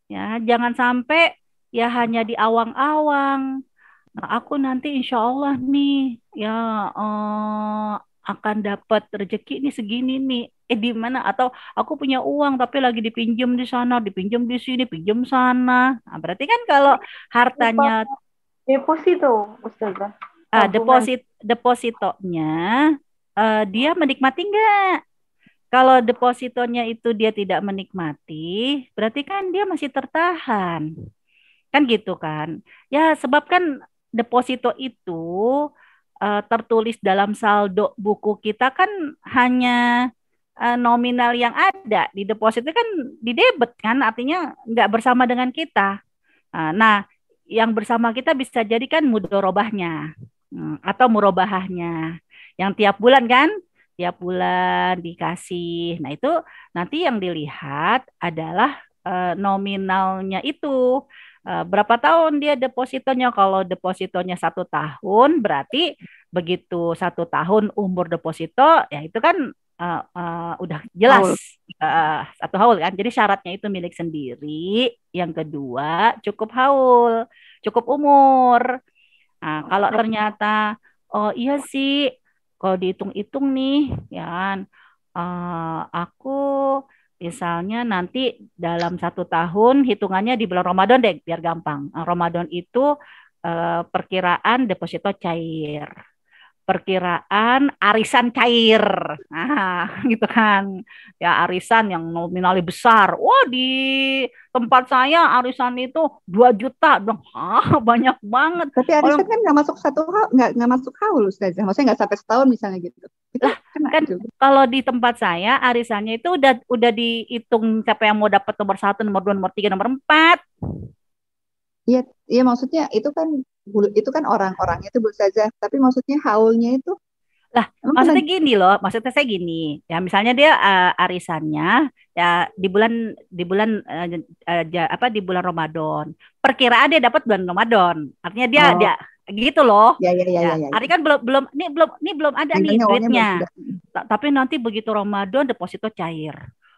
ya, jangan sampai ya hanya di awang-awang. Nah, aku nanti insya Allah nih ya akan dapat rezeki nih segini nih. di mana, atau aku punya uang tapi lagi dipinjam di sana, dipinjam di sini, pinjam sana. Nah, berarti kan kalau Lupa hartanya deposito, Ustazah. Tabungan. depositonya dia menikmati nggak? Kalau depositonya itu dia tidak menikmati, berarti kan dia masih tertahan. Kan gitu kan. Ya, sebab kan deposito itu tertulis dalam saldo buku kita kan hanya nominal yang ada. Di deposito kan di debit kan, artinya nggak bersama dengan kita. Nah, yang bersama kita bisa jadi kan mudorobahnya atau murobahahnya. Yang tiap bulan kan, tiap bulan dikasih. Nah, itu nanti yang dilihat adalah nominalnya itu. Berapa tahun dia depositonya? Kalau depositonya 1 tahun, berarti begitu 1 tahun umur deposito, ya itu kan udah jelas Haul. 1 haul kan. Jadi syaratnya itu milik sendiri. Yang kedua cukup haul, cukup umur. Nah, kalau ternyata oh iya sih, kalau dihitung-hitung nih, ya kan, aku misalnya nanti dalam 1 tahun hitungannya di bulan Ramadan deh, biar gampang. Ramadan itu perkiraan deposito cair, perkiraan arisan cair. Nah, gitu kan. Ya arisan yang nominalnya besar. Wah, di tempat saya arisan itu 2 juta dong. Banyak banget. Tapi arisan kan nggak masuk nggak masuk haul, Ustazah. Maksudnya nggak sampai setahun misalnya gitu. Itu Lah, kena kan juga. kalau di tempat saya arisannya itu udah dihitung siapa yang mau dapat nomor 1, nomor 2, nomor 3, nomor 4. Iya, iya maksudnya itu kan orang-orangnya itu Ustazah. Tapi maksudnya haulnya itu Lah, emang kena. maksudnya gini loh, maksudnya saya gini. Ya, misalnya dia arisannya ya di bulan apa di bulan Ramadan. Perkiraan dia dapat bulan Ramadan. Artinya dia Oh, dia gitu loh. ya ya ya Ya, ya ya. artinya kan belum ada Yang nih penting uangnya belum duitnya. ada. Tapi nanti begitu Ramadan deposito cair.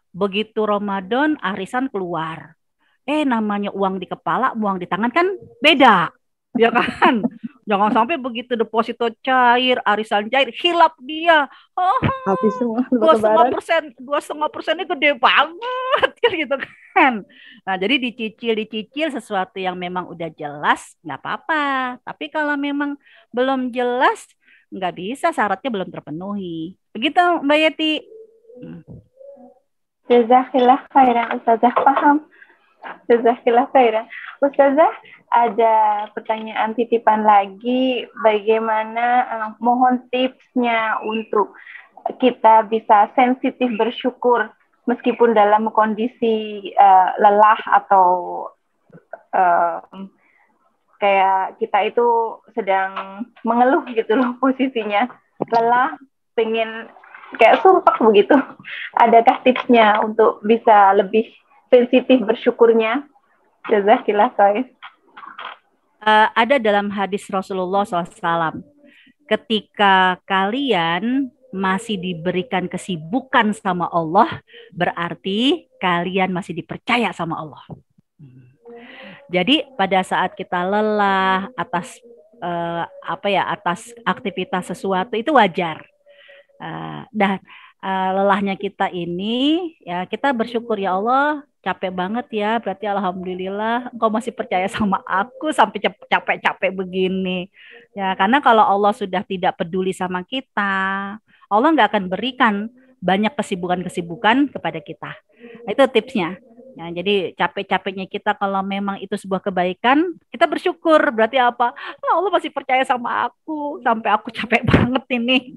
Begitu Ramadan arisan keluar. Namanya uang di kepala, uang di tangan kan beda. Ya kan? Jangan sampai begitu deposito cair, arisan cair, hilap dia. Oh, Habis semua lepas dua setengah lebaran. persen, 2,5%-nya gede banget kan gitu kan. Nah, jadi dicicil sesuatu yang memang udah jelas, nggak apa-apa. Tapi kalau memang belum jelas, nggak bisa, syaratnya belum terpenuhi. Begitu, Mbak Yeti. Jazakillah khairan, Ustazah. Paham? Jazakillah khairan. Ustazah, ada pertanyaan titipan lagi. Bagaimana mohon tipsnya untuk kita bisa sensitif bersyukur meskipun dalam kondisi lelah atau kayak kita itu sedang mengeluh gitu loh posisinya. Lelah, pengen kayak sumpah begitu. Adakah tipsnya untuk bisa lebih sensitif bersyukurnya? Jazakillah khair. Ada dalam hadis Rasulullah SAW, ketika kalian masih diberikan kesibukan sama Allah, berarti kalian masih dipercaya sama Allah. Jadi pada saat kita lelah atas atas aktivitas sesuatu itu wajar. Dan lelahnya kita ini, ya kita bersyukur, ya Allah, capek banget ya, berarti alhamdulillah Engkau masih percaya sama aku sampai capek-capek begini. Ya, karena kalau Allah sudah tidak peduli sama kita, Allah nggak akan berikan banyak kesibukan-kesibukan kepada kita. Nah, itu tipsnya. Ya, jadi capek-capeknya kita kalau memang itu sebuah kebaikan, kita bersyukur. Berarti apa? Allah masih percaya sama aku sampai aku capek banget ini.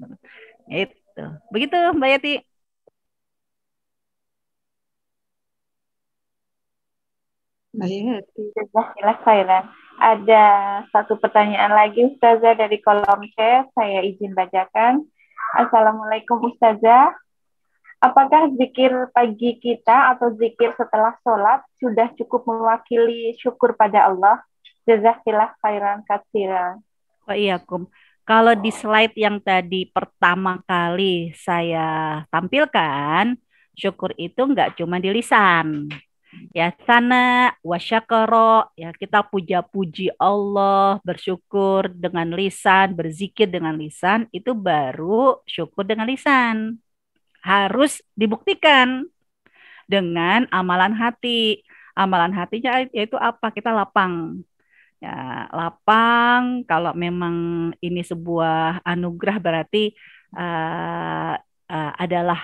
Itu. Begitu, Mbak Yati. Jazakallah khairan. Ada satu pertanyaan lagi, Ustazah, dari kolom chat. Saya izin bacakan. Assalamualaikum, Ustazah. Apakah zikir pagi kita atau zikir setelah sholat sudah cukup mewakili syukur pada Allah? Jazakallah khairan katsiran. Wa'iyyakum. Kalau di slide yang tadi pertama kali saya tampilkan, syukur itu nggak cuma di lisan. Ya sana wasyakaro, ya kita puja-puji Allah, bersyukur dengan lisan, berzikir dengan lisan, itu baru syukur dengan lisan. harus dibuktikan dengan amalan hati. Amalan hatinya yaitu apa? Kita lapang. Ya, lapang kalau memang ini sebuah anugerah berarti adalah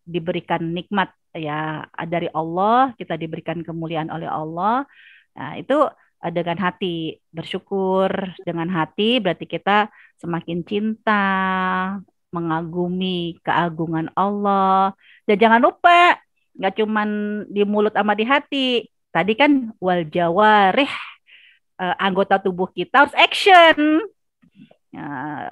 diberikan nikmat ya dari Allah, kita diberikan kemuliaan oleh Allah. Nah, itu dengan hati bersyukur, dengan hati berarti kita semakin cinta, mengagumi keagungan Allah. Dan jangan lupa, nggak cuman di mulut sama di hati. Tadi kan wal jawarih, anggota tubuh kita harus action.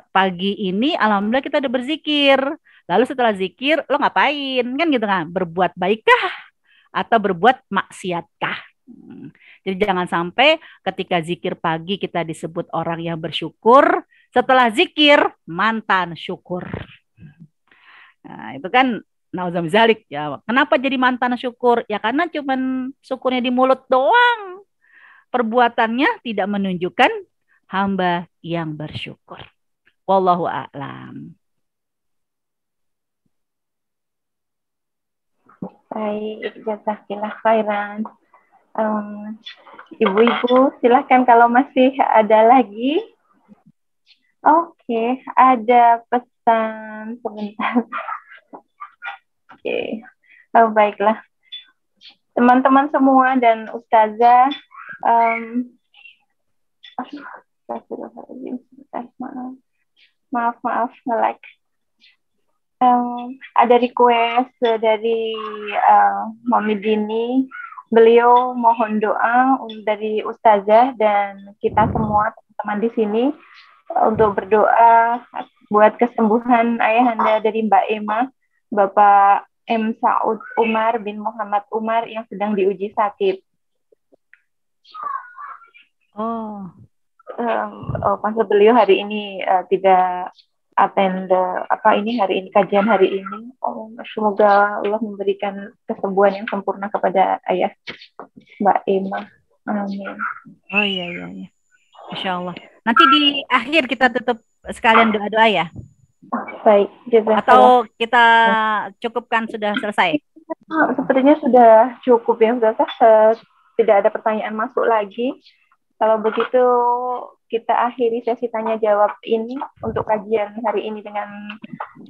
Pagi ini alhamdulillah kita udah berzikir. Lalu setelah zikir lo ngapain? Kan gitu kan, berbuat baikkah atau berbuat maksiatkah? Jadi jangan sampai ketika zikir pagi kita disebut orang yang bersyukur, setelah zikir mantan syukur. Nah, itu kan nauzubillahik ya. Kenapa jadi mantan syukur? Ya karena cuman syukurnya di mulut doang. Perbuatannya tidak menunjukkan hamba yang bersyukur. Wallahu a'lam. Baik, jazakillah khairan. Ibu-ibu, silahkan kalau masih ada lagi. Oke, ada pesan sebentar. Oke, baiklah. Teman-teman semua dan Ustazah, maaf, nge-lag. Ada request dari Mami Dini. Beliau mohon doa dari Ustazah dan kita semua teman-teman di sini untuk berdoa buat kesembuhan ayahanda dari Mbak Emma, Bapak M. Saud Umar bin Muhammad Umar yang sedang diuji sakit. Pasal beliau hari ini tidak attend hari ini kajian hari ini. Semoga Allah memberikan kesembuhan yang sempurna kepada ayah Mbak Emma. Amin. Oh iya. Insya Allah. Nanti di akhir kita tutup sekalian doa-doa ya. Baik. Atau kita cukupkan sudah selesai? Sepertinya sudah cukup ya, tidak ada pertanyaan masuk lagi. Kalau begitu kita akhiri sesi tanya jawab ini untuk kajian hari ini dengan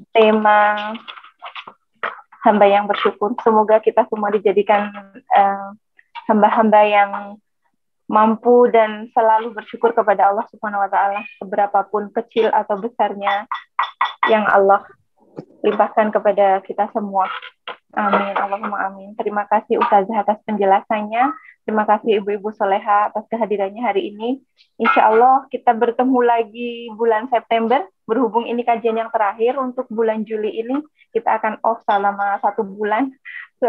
tema hamba yang bersyukur. Semoga kita semua dijadikan hamba-hamba yang mampu dan selalu bersyukur kepada Allah Subhanahu wa taala, seberapapun kecil atau besarnya yang Allah limpahkan kepada kita semua. Amin, Allahumma amin. Terima kasih Ustazah atas penjelasannya. Terima kasih Ibu-Ibu Soleha atas kehadirannya hari ini. Insya Allah kita bertemu lagi bulan September. Berhubung ini kajian yang terakhir untuk bulan Juli ini, kita akan off selama 1 bulan. So,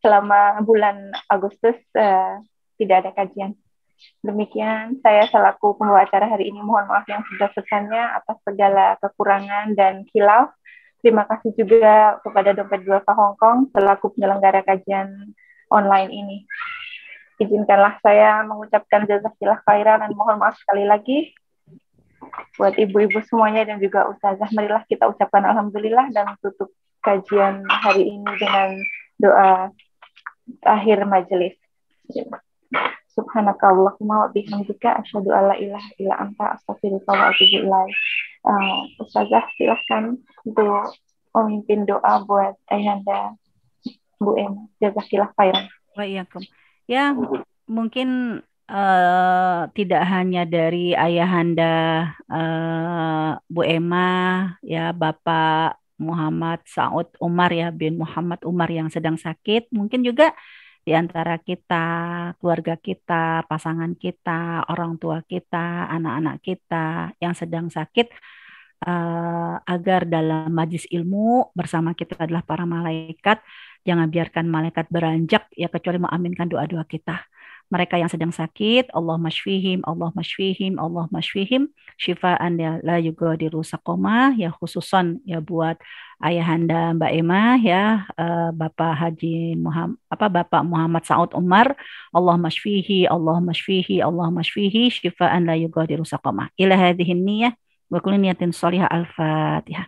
selama bulan Agustus tidak ada kajian. Demikian, saya selaku pembawa acara hari ini mohon maaf yang sebesar-besarnya atas segala kekurangan dan khilaf. Terima kasih juga kepada Dompet Duafa Hongkong selaku penyelenggara kajian online ini. Izinkanlah saya mengucapkan jazakallah khairan dan mohon maaf sekali lagi buat ibu-ibu semuanya dan juga Ustazah. Marilah kita ucapkan alhamdulillah dan tutup kajian hari ini dengan doa akhir majelis. Subhanakallahumma wa bihamdika asyhadu alla ilaha illa anta astaghfiruka wa atubu ilaik. Ustazah silahkan untuk memimpin doa buat ayahanda Bu Em. Jazakallah khairan. Waalaikum. Ya, mungkin tidak hanya dari ayahanda Bu Emma ya, Bapak Muhammad Saud Umar ya bin Muhammad Umar yang sedang sakit, mungkin juga di antara kita, keluarga kita, pasangan kita, orang tua kita, anak-anak kita yang sedang sakit, agar dalam majlis ilmu bersama kita adalah para malaikat, jangan biarkan malaikat beranjak ya kecuali mengaminkan doa-doa kita. Mereka yang sedang sakit, Allah mashfihim, Allah mashfihim, Allah mashfihim, syifaan ya la yugadiru saqoma, ya khususan ya buat ayahanda Mbak Emma ya, Bapak Haji Muhammad Bapak Muhammad Saud Umar, Allah mashfihi, Allah mashfihi, Allah mashfihi, syifaan la yugadiru saqoma. Ila hadhihi niyah wa kulli niyatin sholihah. Al-Fatihah.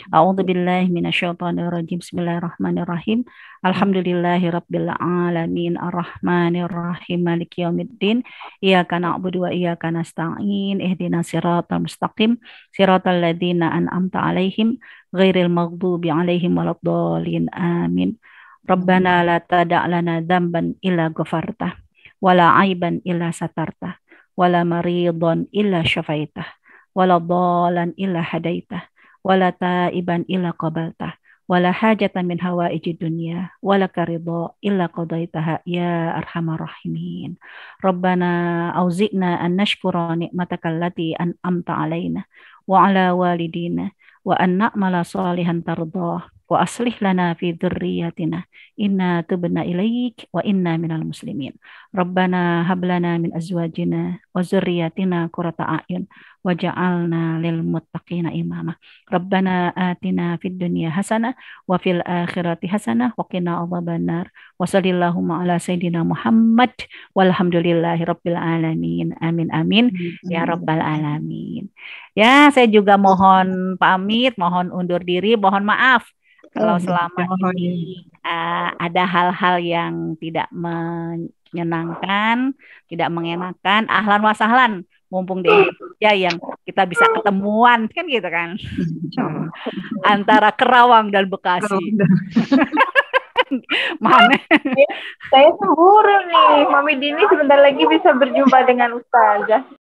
A'udzu billahi minasyaitonir rajim. Bismillahirrahmanirrahim. Alhamdulillahi rabbil alamin arrahmanir rahim maliki yaumiddin. Iyyaka na'budu wa iyyaka nasta'in. Ihdinas siratal mustaqim. Siratal ladzina an'amta 'alaihim ghairil maghdubi 'alaihim waladdallin. Amin. Rabbana la tada' lana dzamban illa ghafartah wala 'aiban illa satartah wala maridhan illa syafaitah wala dhalan illa hadaitah wala taiban illa qabaltah wala hajatan min hawaijid dunya wala karidha illa qadaitaha ya arhamar rahimin. Rabbana auzi'na an nashkura ni'mataka allati an'amta alaina wa ala walidina wa an na'mala salihan tardah wa aslih lana fi dzurriyyatina inna tubna ilaik wa inna minal muslimin. Rabbana hab lana min azwajina wa dzurriyyatina qurrata a'yun waj'alna lil muttaqina imama. Rabbana atina fid dunya hasanah wa fil akhirati hasanah wa qina adzabannar. Wa sallallahu ala sayidina Muhammad walhamdulillahi rabbil alamin. Amin amin ya rabbal alamin. Ya, saya juga mohon pamit, mohon undur diri, mohon maaf kalau selama ini ada hal-hal yang tidak menyenangkan, tidak mengenakan. Ahlan wa sahlan, mumpung di Indonesia yang kita bisa ketemuan kan gitu kan, antara Kerawang dan Bekasi. Mana? Saya cemburu nih, Mami Dini sebentar lagi bisa berjumpa dengan Ustazah.